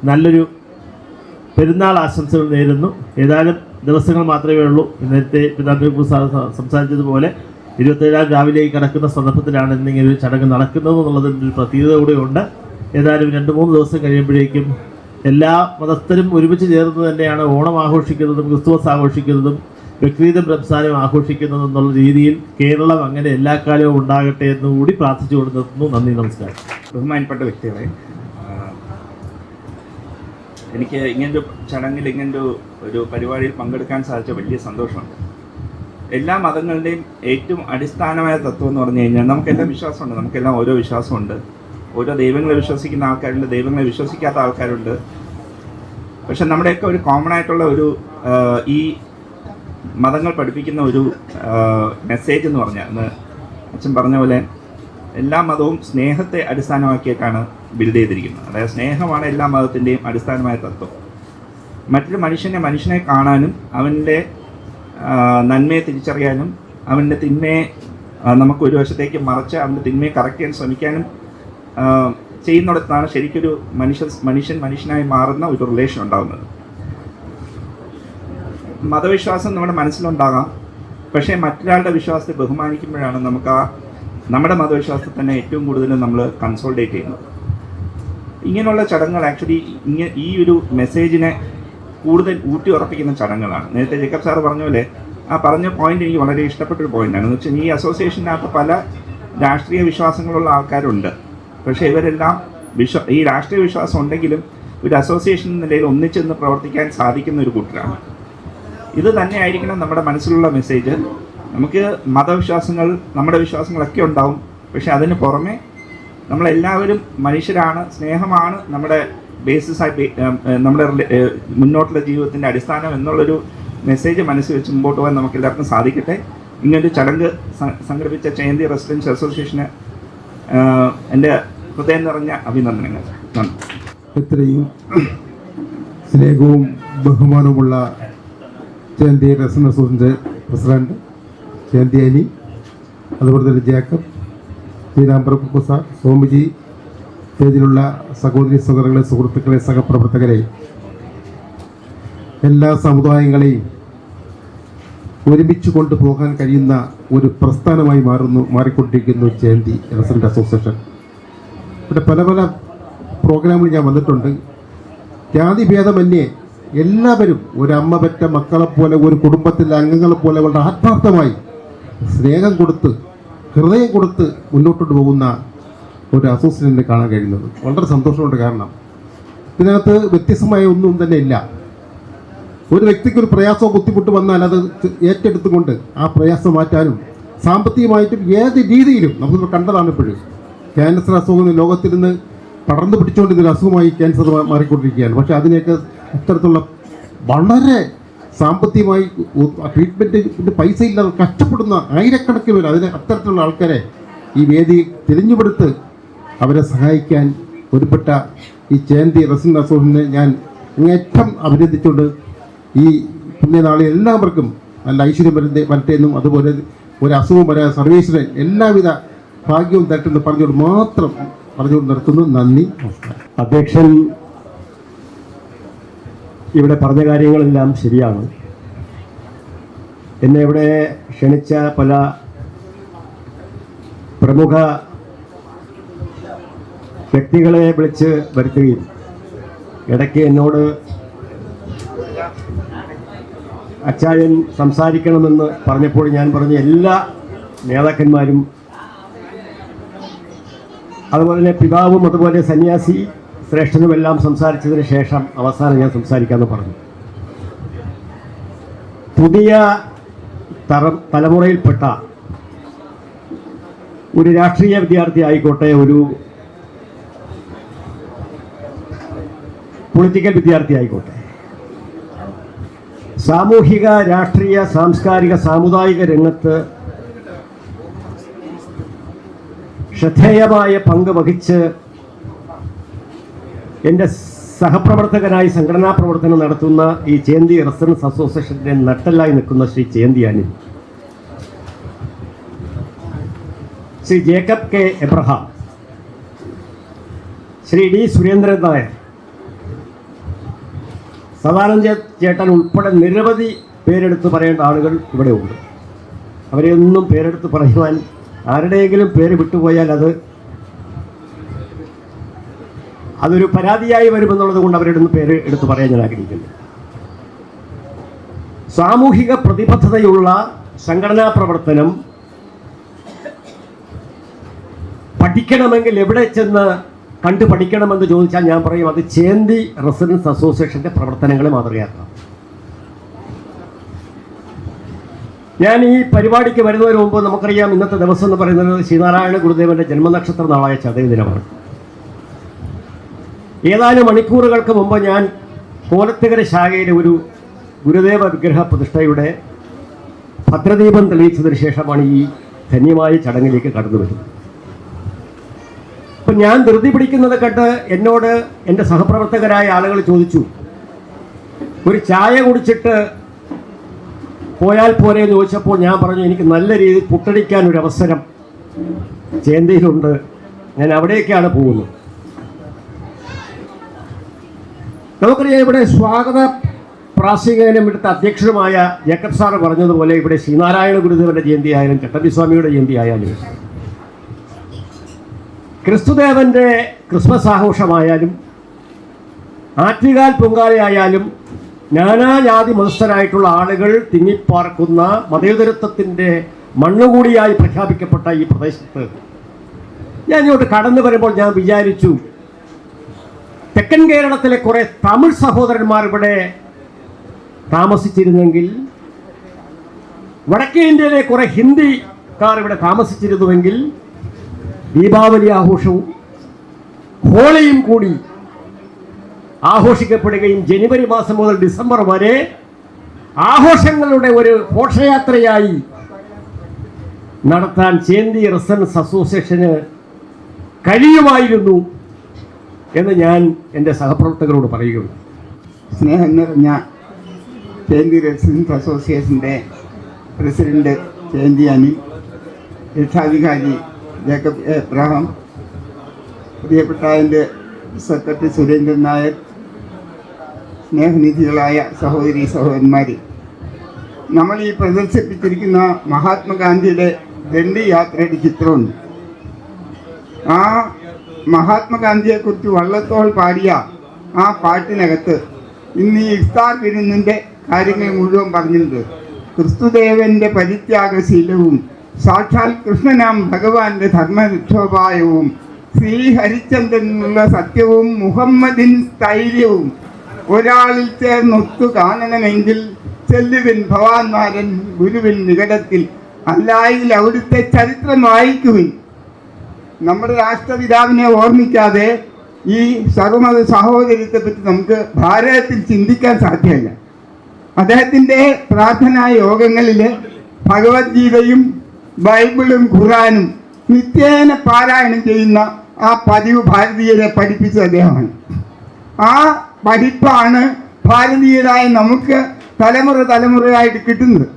നല്ലൊരു പെരുന്നാൾ ആശംസകൾ നേരുന്നു. ഏതായാലും ദിവസങ്ങൾ മാത്രമേ ഉള്ളൂ. നേരത്തെ സംസാരിച്ചതുപോലെ 27 രാവിലേക്ക് കടക്കുന്ന സന്ദർഭത്തിലാണ് ഇന്നിങ്ങനെ ഒരു ചടങ്ങ് നടക്കുന്നത് എന്നുള്ളതിൻ്റെ ഒരു പ്രത്യേകത കൂടെയുണ്ട്. ഏതായാലും 2-3 ദിവസം കഴിയുമ്പോഴേക്കും എല്ലാ മതസ്ഥരും ഒരുമിച്ച് ചേർന്ന് തന്നെയാണ് ഓണം ആഘോഷിക്കുന്നതും ക്രിസ്തുമസ് ആഘോഷിക്കുന്നതും ബക്രീദും റംസാനും ആഘോഷിക്കുന്നതും എന്നുള്ള രീതിയിൽ കേരളം അങ്ങനെ എല്ലാ കാലവും ഉണ്ടാകട്ടെ എന്നുകൂടി പ്രാർത്ഥിച്ചുകൊണ്ട് നിർത്തുന്നു. നന്ദി, നമസ്കാരം. ബഹുമാനപ്പെട്ട വ്യക്തികളെ, എനിക്ക് ഇങ്ങനൊരു ചടങ്ങിൽ ഇങ്ങനൊരു പരിപാടിയിൽ പങ്കെടുക്കാൻ സാധിച്ച വലിയ സന്തോഷമുണ്ട്. എല്ലാ മതങ്ങളുടെയും ഏറ്റവും അടിസ്ഥാനമായ തത്വം എന്ന് പറഞ്ഞു കഴിഞ്ഞാൽ നമുക്കെല്ലാം വിശ്വാസമുണ്ട്, നമുക്കെല്ലാം ഓരോ വിശ്വാസമുണ്ട്. ഓരോ ദൈവങ്ങളെ വിശ്വസിക്കുന്ന ആൾക്കാരുണ്ട്, ദൈവങ്ങളെ വിശ്വസിക്കാത്ത ആൾക്കാരുണ്ട്. പക്ഷെ നമ്മുടെയൊക്കെ ഒരു കോമൺ ആയിട്ടുള്ള ഒരു ഈ മതങ്ങൾ പഠിപ്പിക്കുന്ന ഒരു മെസ്സേജ് എന്ന് പറഞ്ഞാൽ, അച്ഛൻ പറഞ്ഞ പോലെ എല്ലാ മതവും സ്നേഹത്തെ അടിസ്ഥാനമാക്കിയിട്ടാണ് ബിൽഡ് ചെയ്തിരിക്കുന്നത്. അതായത് സ്നേഹമാണ് എല്ലാ മതത്തിൻ്റെയും അടിസ്ഥാനമായ തത്വം. മറ്റൊരു മനുഷ്യനെ കാണാനും അവൻ്റെ നന്മയെ തിരിച്ചറിയാനും അവൻ്റെ തിന്മയെ നമുക്കൊരു വശത്തേക്ക് മറച്ച് അവൻ്റെ തിന്മയെ കറക്റ്റ് ചെയ്യാൻ ശ്രമിക്കാനും ചെയ്യുന്നിടത്താണ് ശരിക്കൊരു മനുഷ്യനായി മാറുന്ന ഒരു റിലേഷൻ ഉണ്ടാകുന്നത്. മതവിശ്വാസം നമ്മുടെ മനസ്സിലുണ്ടാകാം, പക്ഷേ മറ്റൊരാളുടെ വിശ്വാസത്തെ ബഹുമാനിക്കുമ്പോഴാണ് നമുക്ക് നമ്മുടെ മതവിശ്വാസത്തെ തന്നെ ഏറ്റവും കൂടുതൽ നമ്മൾ കൺസോൾട്ടേറ്റ് ചെയ്യുന്നത്. ഇങ്ങനെയുള്ള ചടങ്ങുകൾ ആക്ച്വലി ഈ ഒരു മെസ്സേജിനെ കൂടുതൽ ഊട്ടി ഉറപ്പിക്കുന്ന ചടങ്ങുകളാണ്. നേരത്തെ ജേക്കബ് സാറ് പറഞ്ഞ പോലെ പറഞ്ഞ പോയിന്റ് എനിക്ക് വളരെ ഇഷ്ടപ്പെട്ടൊരു പോയിന്റാണ്. എന്ന് വെച്ചാൽ ഈ അസോസിയേഷനകത്ത് പല രാഷ്ട്രീയ വിശ്വാസങ്ങളുള്ള ആൾക്കാരുണ്ട്. പക്ഷേ ഇവരെല്ലാം ഈ രാഷ്ട്രീയ വിശ്വാസം ഉണ്ടെങ്കിലും ഒരു അസോസിയേഷൻ നിലയിൽ ഒന്നിച്ചെന്ന് പ്രവർത്തിക്കാൻ സാധിക്കുന്ന ഒരു കൂട്ടരാണ്. ഇത് തന്നെയായിരിക്കണം നമ്മുടെ മനസ്സിലുള്ള മെസ്സേജ്. നമുക്ക് മതവിശ്വാസങ്ങൾ, നമ്മുടെ വിശ്വാസങ്ങളൊക്കെ ഉണ്ടാവും, പക്ഷെ അതിന് പുറമെ നമ്മളെല്ലാവരും മനുഷ്യരാണ്, സ്നേഹമാണ് നമ്മുടെ ബേസിസായി നമ്മുടെ മുന്നോട്ടുള്ള ജീവിതത്തിൻ്റെ അടിസ്ഥാനം എന്നുള്ളൊരു മെസ്സേജ് മനസ്സിൽ വെച്ച് മുമ്പോട്ട് പോകാൻ നമുക്ക് എല്ലാവർക്കും സാധിക്കട്ടെ. ഇങ്ങനൊരു ചടങ്ങ് സംഘടിപ്പിച്ച ചേന്തി റെസിഡൻസ് അസോസിയേഷന് എൻ്റെ ഹൃദയം നിറഞ്ഞ അഭിനന്ദനങ്ങൾ. നന്ദി. ഇത്രയും സ്നേഹവും ബഹുമാനവുമുള്ള ചേന്തി റെസിഡൻസ് അസോസിയേഷൻ്റെ പ്രസിഡന്റ് ചേന്തി അലി, അതുപോലെ തന്നെ ജേക്കബ്, പീതാംബര പ്രസാദ്, സോമുജി, ഇതിലുള്ള സഹോദരി സഹോദരങ്ങളെ, സുഹൃത്തുക്കളെ, സഹപ്രവർത്തകരെ, എല്ലാ സമുദായങ്ങളെയും ഒരുമിച്ച് കൊണ്ടുപോകാൻ കഴിയുന്ന ഒരു പ്രസ്ഥാനമായി മാറിക്കൊണ്ടിരിക്കുന്നു ചേന്തി റെസിഡൻസ് അസോസിയേഷൻ. ഇവിടെ പല പല പ്രോഗ്രാമുകൾ ഞാൻ വന്നിട്ടുണ്ട്. ജാതിഭേദമന്യേ എല്ലാവരും ഒരു അമ്മ പെറ്റ മക്കളെപ്പോലെ, ഒരു കുടുംബത്തിലെ അംഗങ്ങളെപ്പോലെ വളരെ ആത്മാർത്ഥമായി സ്നേഹം കൊടുത്ത്, ഹൃദയം കൊടുത്ത് മുന്നോട്ട് പോകുന്ന ഒരു അസോസിയേഷനെ കാണാൻ കഴിയുന്നത് വളരെ സന്തോഷമുണ്ട്. കാരണം ഇതിനകത്ത് വ്യത്യസ്തമായ ഒന്നും തന്നെ ഇല്ല. ഒരു വ്യക്തിക്ക് ഒരു പ്രയാസമോ ബുദ്ധിമുട്ട് വന്നാൽ അത് ഏറ്റെടുത്തുകൊണ്ട് ആ പ്രയാസം മാറ്റാനും സാമ്പത്തികമായിട്ടും ഏത് രീതിയിലും നമുക്ക് കണ്ടതാണ്. ഇപ്പോഴും ക്യാൻസർ അസുഖം ലോകത്തിൽ നിന്ന് പടർന്നു പിടിച്ചുകൊണ്ടിരുന്ന അസുഖമായി ക്യാൻസർ മാറിക്കൊണ്ടിരിക്കുകയാണ്. പക്ഷേ അതിനെയൊക്കെ അത്തരത്തിലുള്ള വളരെ സാമ്പത്തികമായി ട്രീറ്റ്മെൻറ്റിൻ്റെ പൈസ ഇല്ലാതെ കഷ്ടപ്പെടുന്ന ആയിരക്കണക്കിന് പേര്, അതിന് അത്തരത്തിലുള്ള ആൾക്കാരെ ഈ വേദി തിരഞ്ഞെടുത്ത് അവരെ സഹായിക്കാൻ ഒരുപ്പെട്ട ഈ ചേന്തി റെസിഡൻസ് അസോസിയേഷനെ ഞാൻ അങ്ങേറ്റം അഭിനന്ദിച്ചുകൊണ്ട് ഈ പുണ്യനാളിൽ എല്ലാവർക്കും നല്ല ഐശ്വര്യം വരട്ടെ എന്നും അതുപോലെ ഒരു അസുഖം വരാൻ സർവീസിന് എല്ലാവിധ ഭാഗ്യവും തരട്ടെന്ന് പറഞ്ഞുകൊണ്ട് മാത്രം പറഞ്ഞുകൊണ്ട് നിർത്തുന്നു. നന്ദി, നമസ്കാരം. അധ്യക്ഷൻ ഇവിടെ പറഞ്ഞ കാര്യങ്ങളെല്ലാം ശരിയാണ്. എന്നെ ഇവിടെ ക്ഷണിച്ച പല പ്രമുഖ വ്യക്തികളെ വിളിച്ച് വരുത്തുകയും ഇടയ്ക്ക് എന്നോട് അച്ചായൻ സംസാരിക്കണമെന്ന് പറഞ്ഞപ്പോൾ ഞാൻ പറഞ്ഞ എല്ലാ നേതാക്കന്മാരും, അതുപോലെ തന്നെ പിതാവും അതുപോലെ സന്യാസി ശ്രേഷ്ഠനുമെല്ലാം സംസാരിച്ചതിന് ശേഷം അവസാനം ഞാൻ സംസാരിക്കാമെന്ന് പറഞ്ഞു. പുതിയ തലമുറയിൽപ്പെട്ട ഒരു രാഷ്ട്രീയ വിദ്യാർത്ഥി ആയിക്കോട്ടെ, ഒരു പൊളിറ്റിക്കൽ വിദ്യാർത്ഥി ആയിക്കോട്ടെ, സാമൂഹിക, രാഷ്ട്രീയ, സാംസ്കാരിക, സാമുദായിക രംഗത്ത് ശ്രദ്ധേയമായ പങ്ക് വഹിച്ച് എൻ്റെ സഹപ്രവർത്തകനായി സംഘടനാ പ്രവർത്തനം നടത്തുന്ന ഈ ചേന്തി റെസിഡൻസ് അസോസിയേഷൻ്റെ നട്ടെല്ലായി നിൽക്കുന്ന Shri Chenthi Anil, Shri Jacob K Abraham, Shri D Surendran Nair, Sadananda ചേട്ടൻ ഉൾപ്പെടെ നിരവധി പേരെടുത്ത് പറയേണ്ട ആളുകൾ ഇവിടെ ഉണ്ട്. അവരെയൊന്നും പേരെടുത്ത് പറയുവാൻ, ആരുടെയെങ്കിലും പേര് വിട്ടുപോയാൽ അതൊരു പരാതിയായി വരുമെന്നുള്ളത് കൊണ്ട് അവരുടെ പേര് എടുത്ത് പറയാൻ ഞാൻ ആഗ്രഹിക്കുന്നു. സാമൂഹിക പ്രതിബദ്ധതയുള്ള സംഘടനാ പ്രവർത്തനം പഠിക്കണമെങ്കിൽ എവിടെ ചെന്ന് കണ്ടു പഠിക്കണമെന്ന് ചോദിച്ചാൽ ഞാൻ പറയും അത് ചേന്തി റെസിഡൻസ് അസോസിയേഷൻ്റെ പ്രവർത്തനങ്ങളെ മാതൃകയാക്കാം. ഞാൻ ഈ പരിപാടിക്ക് വരുന്നതിന് മുമ്പ് നമുക്കറിയാം, ഇന്നത്തെ ദിവസം എന്ന് പറയുന്നത് ശ്രീനാരായണ ഗുരുദേവൻ്റെ ജന്മനക്ഷത്ര നാളായ ചതയ ദിനമാണ്. ഏതാനും മണിക്കൂറുകൾക്ക് മുമ്പ് ഞാൻ കോലത്തുകര ശാഖയിലെ ഒരു ഗുരുദേവ വിഗ്രഹ പ്രതിഷ്ഠയുടെ ഭദ്രദീപം തെളിയിച്ചതിന് ശേഷമാണ് ഈ ധന്യമായ ചടങ്ങിലേക്ക് കടന്നു വരുന്നത്. അപ്പം ഞാൻ ധൃതി പിടിക്കുന്നത് കണ്ട് എന്നോട് എൻ്റെ സഹപ്രവർത്തകരായ ആളുകൾ ചോദിച്ചു, ഒരു ചായ കുടിച്ചിട്ട് പോയാൽ പോരെ എന്ന് ചോദിച്ചപ്പോൾ ഞാൻ പറഞ്ഞു, എനിക്ക് നല്ല രീതിയിൽ പുട്ടടിക്കാൻ ഒരു അവസരം ചേന്തിയിലുണ്ട്, ഞാൻ അവിടേക്കാണ് പോകുന്നത്. നമുക്കറിയാം, ഇവിടെ സ്വാഗത പ്രാസംഗികനും ഇവിടുത്തെ അധ്യക്ഷനുമായ ജേക്കബ് സാറ് പറഞ്ഞതുപോലെ ഇവിടെ ശ്രീനാരായണ ഗുരുദേവന്റെ ജയന്തി ആയാലും ചട്ടമ്പിസ്വാമിയുടെ ജയന്തി ആയാലും ക്രിസ്തുദേവന്റെ ക്രിസ്മസ് ആഘോഷമായാലും ആറ്റുകാൽ പൊങ്കാലയായാലും നാനാജാതി മതസ്ഥരായിട്ടുള്ള ആളുകൾ തിങ്ങിപ്പാർക്കുന്ന മതേതരത്വത്തിൻ്റെ മണ്ണുകൂടിയായി പ്രഖ്യാപിക്കപ്പെട്ട ഈ പ്രദേശത്ത് ഞാൻ ഇങ്ങോട്ട് കടന്നു വരുമ്പോൾ ഞാൻ വിചാരിച്ചു, തെക്കൻ കേരളത്തിലെ കുറേ തമിഴ് സഹോദരന്മാർ ഇവിടെ താമസിച്ചിരുന്നെങ്കിൽ, വടക്കേ ഇന്ത്യയിലെ കുറേ ഹിന്ദിക്കാർ ഇവിടെ താമസിച്ചിരുന്നുവെങ്കിൽ ദീപാവലി ആഘോഷവും ഹോളിയും കൂടി ആഘോഷിക്കപ്പെടുകയും ജനുവരി മാസം മുതൽ ഡിസംബർ വരെ ആഘോഷങ്ങളുടെ ഒരു ഘോഷയാത്രയായി നടത്താൻ ചേന്തി റെസിഡൻസ് അസോസിയേഷന് കഴിയുമായിരുന്നു എന്ന് ഞാൻ എൻ്റെ സഹപ്രവർത്തകരോട് പറയുകയുള്ളൂ. സ്നേഹം നിറഞ്ഞ ചേന്തി റെസിഡൻസ് അസോസിയേഷൻ്റെ പ്രസിഡന്റ് ചേന്തി അനിൽ, രക്ഷാധികാരി ജേക്കബ് എബ്രഹാം, പ്രിയപ്പെട്ട എൻ്റെ സെക്രട്ടറി സുരേന്ദ്രൻ നായർ, സ്നേഹനിധികളായ സഹോദരി സഹോദരന്മാർ, നമ്മൾ ഈ പ്രദർശിപ്പിച്ചിരിക്കുന്ന മഹാത്മാഗാന്ധിയുടെ ദണ്ഡി യാത്രയുടെ ചിത്രമുണ്ട്. ആ മഹാത്മാഗാന്ധിയെക്കുറിച്ച് വള്ളത്തോൾ പാടിയ ആ പാട്ടിനകത്ത് ഇന്ന് ഈ ഇഫ്താർ വിരുന്നിൻ്റെ കാര്യങ്ങൾ മുഴുവൻ പറഞ്ഞിട്ടുണ്ട്. ക്രിസ്തുദേവൻ്റെ പരിത്യാഗശീലവും സാക്ഷാൽ കൃഷ്ണനാം ഭഗവാന്റെ ധർമ്മനിക്ഷോപായവും ശ്രീഹരിചന്ദ്രനുള്ള സത്യവും മുഹമ്മദിൻ സ്ഥൈര്യവും ഒരാളിൽ ചേർന്നൊത്തു കാണണമെങ്കിൽ ചെല്ലുവിൻ ഭവാന്മാരൻ ഗുരുവിൻ നികടത്തിൽ, അല്ലായിൽ അവിടുത്തെ ചരിത്രം വായിക്കുവിൻ. നമ്മുടെ രാഷ്ട്രപിതാവിനെ ഓർമ്മിക്കാതെ ഈ സർവമത സഹോദര്യത്തെ പറ്റി നമുക്ക് ഭാരതത്തിൽ ചിന്തിക്കാൻ സാധ്യമല്ല. അദ്ദേഹത്തിൻ്റെ പ്രാർത്ഥനാ യോഗങ്ങളിൽ ഭഗവത്ഗീതയും ബൈബിളും ഖുറാനും നിത്യേന പാരായണം ചെയ്യുന്ന ആ പതിവ് ഭാരതീയരെ പഠിപ്പിച്ച അദ്ദേഹമാണ്. ആ പഠിപ്പാണ് ഭാരതീയരായ നമുക്ക് തലമുറയായിട്ട് കിട്ടുന്നത്.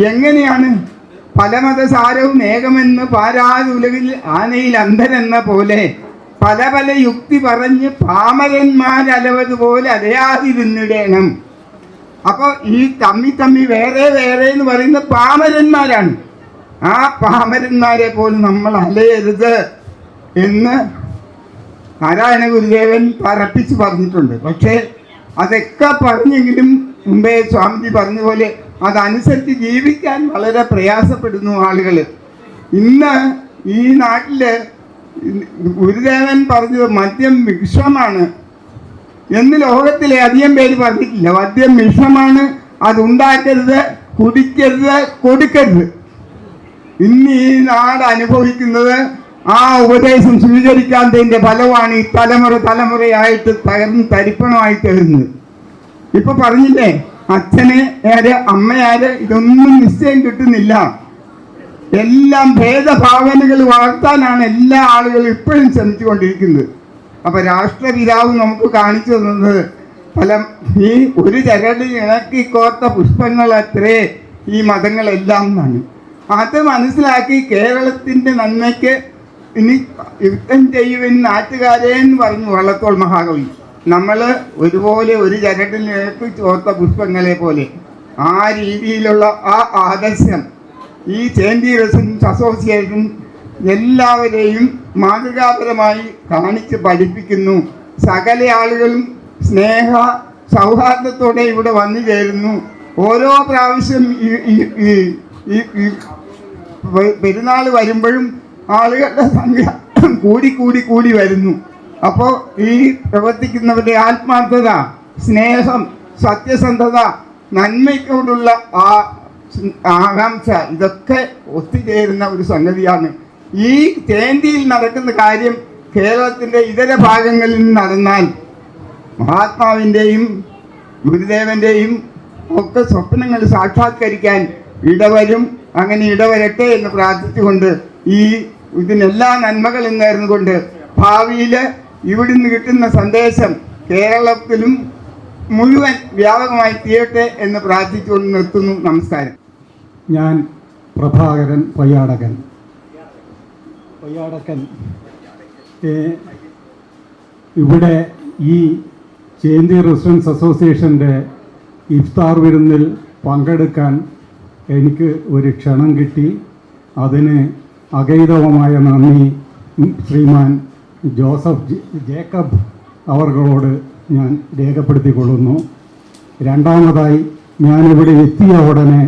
എങ്ങനെയാണ് പലമതസാരവും ഏകമെന്ന് പാരാതെ ഉലകിൽ ആനയിൽ അന്ധരെന്ന പോലെ പല പല യുക്തി പറഞ്ഞ് പാമരന്മാരലവതുപോലെ അലയാതിരുന്നിടേണം. അപ്പോൾ ഈ തമ്മി വേറെ എന്ന് പറയുന്ന പാമരന്മാരാണ്. ആ പാമരന്മാരെ പോലും നമ്മൾ അലയരുത് എന്ന് നാരായണ ഗുരുദേവൻ തറപ്പിച്ച് പറഞ്ഞിട്ടുണ്ട്. പക്ഷേ അതൊക്കെ പറഞ്ഞെങ്കിലും മുമ്പേ സ്വാമിജി പറഞ്ഞ പോലെ അതനുസരിച്ച് ജീവിക്കാൻ വളരെ പ്രയാസപ്പെടുന്നു ആളുകൾ. ഇന്ന് ഈ നാട്ടിൽ ഗുരുദേവൻ പറഞ്ഞത് മദ്യം വിഷമാണ് എന്ന് ലോകത്തിലെ അധികം പേര് പറഞ്ഞിട്ടില്ല. മദ്യം വിഷമാണ്, അതുണ്ടാക്കരുത്, കുടിക്കരുത്, കൊടുക്കരുത്. ഇന്ന് ഈ നാട് അനുഭവിക്കുന്നത് ആ ഉപദേശം സ്വീകരിക്കാത്തതിൻ്റെ ഫലമാണ് ഈ തലമുറയായിട്ട് തകർന്ന് തരിപ്പണമായി തീർന്നത്. ഇപ്പൊ പറഞ്ഞില്ലേ, അച്ഛനെ ആര് അമ്മയാര് ഇതൊന്നും നിശ്ചയം കിട്ടുന്നില്ല. എല്ലാം ഭേദഭാവനകൾ വളർത്താനാണ് എല്ലാ ആളുകളും ഇപ്പോഴും ശ്രമിച്ചുകൊണ്ടിരിക്കുന്നത്. അപ്പൊ രാഷ്ട്രപിതാവ് നമുക്ക് കാണിച്ചു തന്നത് ഈ ഒരു ചരടിൽ ഇണക്കി കോർത്ത പുഷ്പങ്ങൾ അത്രേ ഈ മതങ്ങളെല്ലാം എന്നാണ്. അത് മനസ്സിലാക്കി കേരളത്തിന്റെ നന്മയ്ക്ക് ഇനി യുദ്ധം ചെയ്യുവൻ നാട്ടുകാരെ എന്ന് പറഞ്ഞു വള്ളത്തോൾ മഹാകവി. നമ്മൾ ഒരുപോലെ ഒരു ചരടിൽ ഇണക്കി കോർത്ത പുഷ്പങ്ങളെ പോലെ ആ രീതിയിലുള്ള ആ ആദർശം ഈ ചേന്തി റെസിഡൻസ് അസോസിയേഷൻ എല്ലാവരെയും മാതൃകാപരമായി കാണിച്ച് പഠിപ്പിക്കുന്നു. സകല ആളുകളും സ്നേഹ സൗഹാർദ്ദത്തോടെ ഇവിടെ വന്നു ചേരുന്നു. ഓരോ പ്രാവശ്യം ഈ പെരുന്നാൾ വരുമ്പോഴും ആളുകളുടെ സംഖ്യ കൂടി വരുന്നു. അപ്പോൾ ഈ പ്രവർത്തിക്കുന്നവരുടെ ആത്മാർത്ഥത, സ്നേഹം, സത്യസന്ധത, നന്മയ്ക്കോടുള്ള ആ ആകാംക്ഷ ഇതൊക്കെ ഒത്തുചേരുന്ന ഒരു സംഗതിയാണ്. ഈ ചേന്തിയിൽ നടക്കുന്ന കാര്യം കേരളത്തിൻ്റെ ഇതര ഭാഗങ്ങളിൽ നടന്നാൽ മഹാത്മാവിൻ്റെയും ഗുരുദേവൻ്റെയും ഒക്കെ സ്വപ്നങ്ങൾ സാക്ഷാത്കരിക്കാൻ ഇടവരും. അങ്ങനെ ഇടവരട്ടെ എന്ന് പ്രാർത്ഥിച്ചുകൊണ്ട് ഇതിനെല്ലാ നന്മകളും നേർന്നുകൊണ്ട് ഭാവിയിൽ ഇവിടുന്ന് കിട്ടുന്ന സന്ദേശം കേരളത്തിലും മുഴുവൻ വ്യാപകമായി തീരട്ടെ എന്ന് പ്രാർത്ഥിച്ചുകൊണ്ട് നിർത്തുന്നു. നമസ്കാരം. ഞാൻ പ്രഭാകരൻ പയ്യാടകൻ. ഇവിടെ ഈ ചേന്തി റെസിഡൻസ് അസോസിയേഷൻ്റെ ഇഫ്താർ വിരുന്നിൽ പങ്കെടുക്കാൻ എനിക്ക് ഒരു ക്ഷണം കിട്ടി. അതിന് അഗൈതവമായ നന്ദി ശ്രീമാൻ ജോസഫ് ജേക്കബ് അവർകളോട് ഞാൻ രേഖപ്പെടുത്തിക്കൊള്ളുന്നു. രണ്ടാമതായി ഞാനിവിടെ എത്തിയ ഉടനെ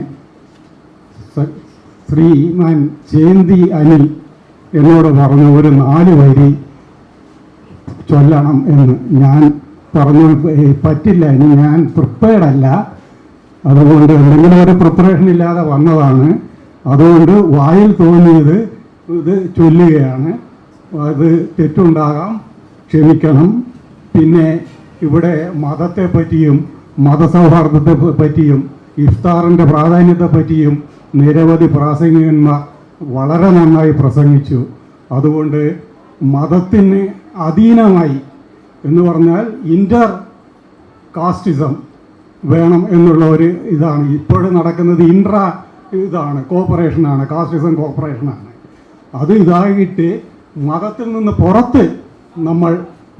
ശ്രീമാൻ ചേന്തി അനിൽ എന്നോട് പറഞ്ഞു ഒരു 4 വരി ചൊല്ലണം എന്ന്. ഞാൻ പറഞ്ഞു പറ്റില്ല, ഇനി ഞാൻ പ്രിപ്പയർഡല്ല, അതുകൊണ്ട് എന്തെങ്കിലും ഒരു പ്രിപ്പറേഷൻ ഇല്ലാതെ വന്നതാണ്, അതുകൊണ്ട് വായിൽ തോന്നിയത് ഇത് ചൊല്ലുകയാണ്. അത് തെറ്റുണ്ടാകാം, ക്ഷമിക്കണം. പിന്നെ ഇവിടെ മതത്തെ പറ്റിയും മതസൗഹാർദ്ദത്തെ പറ്റിയും ഇഫ്താറിൻ്റെ പ്രാധാന്യത്തെ പറ്റിയും നിരവധി പ്രാസംഗികന്മാർ വളരെ നന്നായി പ്രസംഗിച്ചു. അതുകൊണ്ട് മതത്തിന് അധീനമായി എന്ന് പറഞ്ഞാൽ ഇൻ്റർ കാസ്റ്റിസം വേണം എന്നുള്ള ഒരു ഇതാണ് ഇപ്പോഴും നടക്കുന്നത്. ഇതാണ് കോപ്പറേഷനാണ്, കാസ്റ്റിസം കോപ്പറേഷനാണ്. അത് ഇതായിട്ട് മതത്തിൽ നിന്ന് പുറത്ത് നമ്മൾ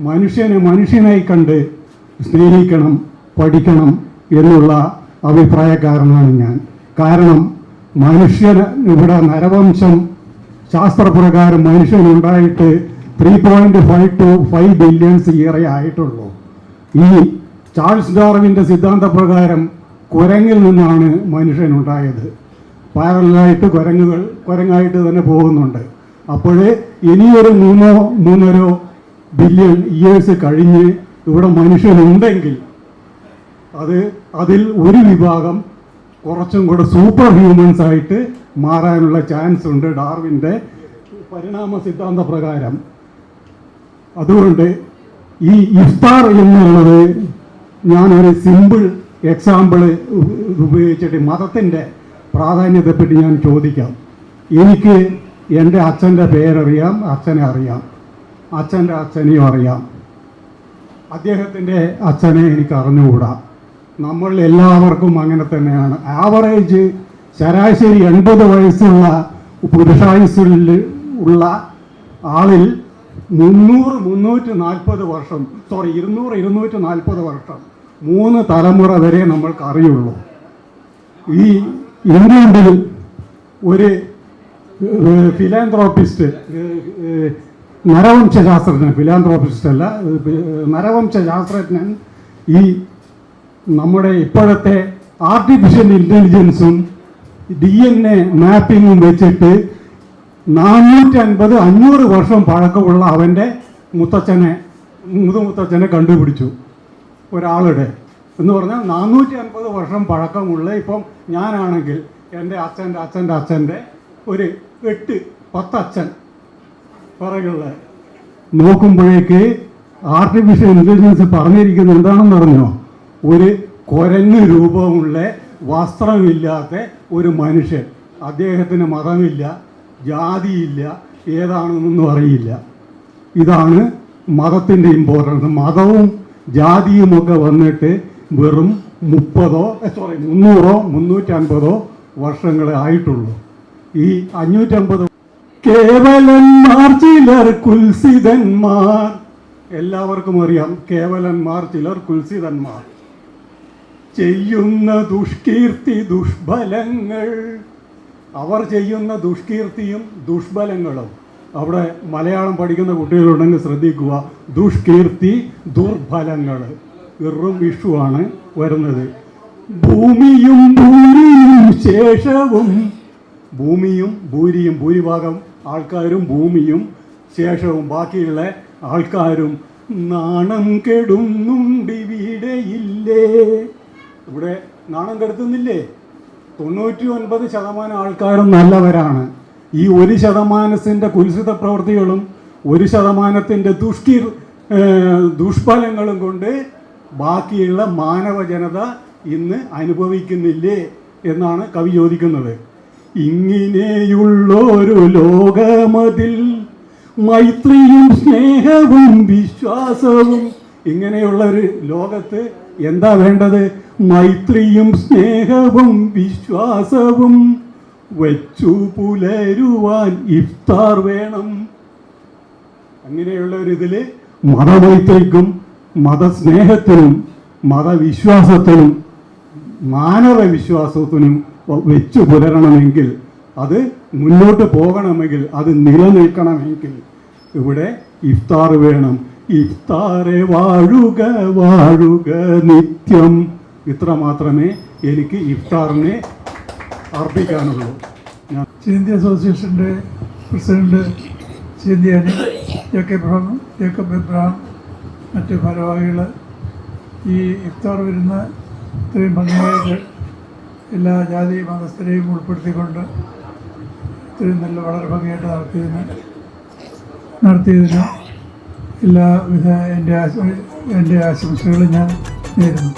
മനുഷ്യനായി കണ്ട് സ്നേഹിക്കണം, പഠിക്കണം എന്നുള്ള അഭിപ്രായക്കാരനാണ് ഞാൻ. കാരണം ഇവിടെ നരവംശം ശാസ്ത്രപ്രകാരം മനുഷ്യനുണ്ടായിട്ട് 3.5 to 5 ബില്യൺസ് ഇയറേ ആയിട്ടുള്ളൂ. ഈ ചാൾസ് ഡാർവിൻ്റെ സിദ്ധാന്തപ്രകാരം കുരങ്ങിൽ നിന്നാണ് മനുഷ്യനുണ്ടായത്. പാരലായിട്ട് കുരങ്ങായിട്ട് തന്നെ പോകുന്നുണ്ട്. അപ്പോൾ ഇനിയൊരു 3.5 ബില്യൺ ഇയേഴ്സ് കഴിഞ്ഞ് ഇവിടെ മനുഷ്യനുണ്ടെങ്കിൽ അതിൽ ഒരു വിഭാഗം കുറച്ചും കൂടെ സൂപ്പർ ഹ്യൂമൻസ് ആയിട്ട് മാറാനുള്ള ചാൻസ് ഉണ്ട് ഡാർവിൻ്റെ പരിണാമ സിദ്ധാന്ത പ്രകാരം. അതുകൊണ്ട് ഈ ഇഫ്താർ എന്നുള്ളത് ഞാനൊരു സിമ്പിൾ എക്സാമ്പിൾ ഉപയോഗിച്ചിട്ട് മതത്തിൻ്റെ പ്രാധാന്യത്തെപ്പറ്റി ഞാൻ ചോദിക്കാം. എനിക്ക് എൻ്റെ അച്ഛൻ്റെ പേരറിയാം, അച്ഛനെ അറിയാം, അച്ഛൻ്റെ അച്ഛനെയും അറിയാം, അദ്ദേഹത്തിൻ്റെ അച്ഛനെ എനിക്ക് അറിഞ്ഞുകൂടാ. നമ്മൾ എല്ലാവർക്കും അങ്ങനെ തന്നെയാണ്. ആവറേജ് ശരാശരി 80 വയസ്സുള്ള പുരുഷായുസ്സിൽ ഉള്ള ആളിൽ 240 വർഷം 240 വർഷം 3 തലമുറ വരെ നമ്മൾക്ക് അറിയുള്ളൂ. ഈ ഇംഗ്ലണ്ടിൽ ഒരു ഫിലാന്ത്രോപ്പിസ്റ്റ്, നരവംശാസ്ത്രജ്ഞൻ, ഫിലാന്ത്രോപ്പിസ്റ്റ് അല്ല, നരവംശാസ്ത്രജ്ഞൻ ഈ നമ്മുടെ ഇപ്പോഴത്തെ ആർട്ടിഫിഷ്യൽ ഇൻ്റലിജൻസും DNA മാപ്പിങ്ങും വെച്ചിട്ട് 450-500 വർഷം പഴക്കമുള്ള അവൻ്റെ മുതുമുത്തച്ഛനെ കണ്ടുപിടിച്ചു ഒരാളുടെ. എന്ന് പറഞ്ഞാൽ 450 വർഷം പഴക്കമുള്ള ഇപ്പം ഞാനാണെങ്കിൽ എൻ്റെ അച്ഛൻ്റെ അച്ഛൻ്റെ അച്ഛൻ്റെ ഒരു 8-10 അച്ഛൻ പറയുള്ള നോക്കുമ്പോഴേക്ക് ആർട്ടിഫിഷ്യൽ ഇൻ്റലിജൻസ് പറഞ്ഞിരിക്കുന്നത് എന്താണെന്ന് പറഞ്ഞോ, ഒരു കുരങ്ങ് രൂപമുള്ള വസ്ത്രമില്ലാത്ത ഒരു മനുഷ്യൻ, അദ്ദേഹത്തിന് മതമില്ല, ജാതിയില്ല, ഏതാണെന്നൊന്നും അറിയില്ല. ഇതാണ് മതത്തിൻ്റെ ഇമ്പോർട്ടൻസ്. മതവും ജാതിയുമൊക്കെ വന്നിട്ട് വെറും 350 വർഷങ്ങളെ ആയിട്ടുള്ളൂ. ഈ 550 കേവലന്മാർ ചിലർ കുൽസിതന്മാർ, എല്ലാവർക്കും അറിയാം കേവലന്മാർ ചിലർ കുൽസിതന്മാർ, ചെയ്യുന്ന ദുഷ്കീർത്തി ദുഷ്ഫലങ്ങൾ. അവർ ചെയ്യുന്ന ദുഷ്കീർത്തിയും ദുഷ്ഫലങ്ങളും, അവിടെ മലയാളം പഠിക്കുന്ന കുട്ടികളുണ്ടെങ്കിൽ ശ്രദ്ധിക്കുക, ദുഷ്കീർത്തി ദുർഫലങ്ങൾ, വെറും വിഷുവാണ് വരുന്നത്. ഭൂമിയും ഭൂരിയും ശേഷവും, ഭൂമിയും ഭൂരിയും, ഭൂരിഭാഗം ആൾക്കാരും ഭൂമിയും ശേഷവും, ബാക്കിയുള്ള ആൾക്കാരും നാണം കെടുന്നുണ്ടിവിടെയില്ലേ. ഇവിടെ നാണം കെടുത്തുന്നില്ലേ? 99% ആൾക്കാരും നല്ലവരാണ്. ഈ 1% കുൽസിത പ്രവൃത്തികളും 1% ദുഷ്ഫലങ്ങളും കൊണ്ട് ബാക്കിയുള്ള മാനവ ജനത ഇന്ന് അനുഭവിക്കുന്നില്ലേ എന്നാണ് കവി ചോദിക്കുന്നത്. ഇങ്ങനെയുള്ളൊരു ലോകമതിൽ മൈത്രിയും സ്നേഹവും വിശ്വാസവും. ഇങ്ങനെയുള്ളൊരു ലോകത്ത് എന്താ വേണ്ടത്? മൈത്രിയും സ്നേഹവും വിശ്വാസവും വെച്ചു പുലരുവാൻ ഇഫ്താർ വേണം. അങ്ങനെയുള്ളൊരിതിൽ മതമൈത്രിക്കും മതസ്നേഹത്തിനും മതവിശ്വാസത്തിനും മാനവവിശ്വാസത്തിനും വെച്ചു പുലരണമെങ്കിൽ, അത് മുന്നോട്ട് പോകണമെങ്കിൽ, അത് നിലനിൽക്കണമെങ്കിൽ ഇവിടെ ഇഫ്താർ വേണം. ഇഫ്താറെ വാഴുക വാഴുക നിത്യം. ഇത്ര മാത്രമേ എനിക്ക് ഇഫ്താറിനെ അർപ്പിക്കാനുള്ളൂ. ചേന്തി അസോസിയേഷൻ്റെ പ്രസിഡന്റ് ചേന്തിയാനി, ജേക്കബ് എബ്രഹാം, മറ്റ് ഭാരവാഹികൾ ഈ ഇഫ്താർ വരുന്ന ഇത്രയും ഭംഗിയായിട്ട് എല്ലാ ജാതി മതസ്ഥരെയും ഉൾപ്പെടുത്തിക്കൊണ്ട് ഇത്രയും നല്ല വളരെ ഭംഗിയായിട്ട് നടത്തിയതിന് എല്ലാവിധ എൻ്റെ ആശംസകളും ഞാൻ നേരുന്നു.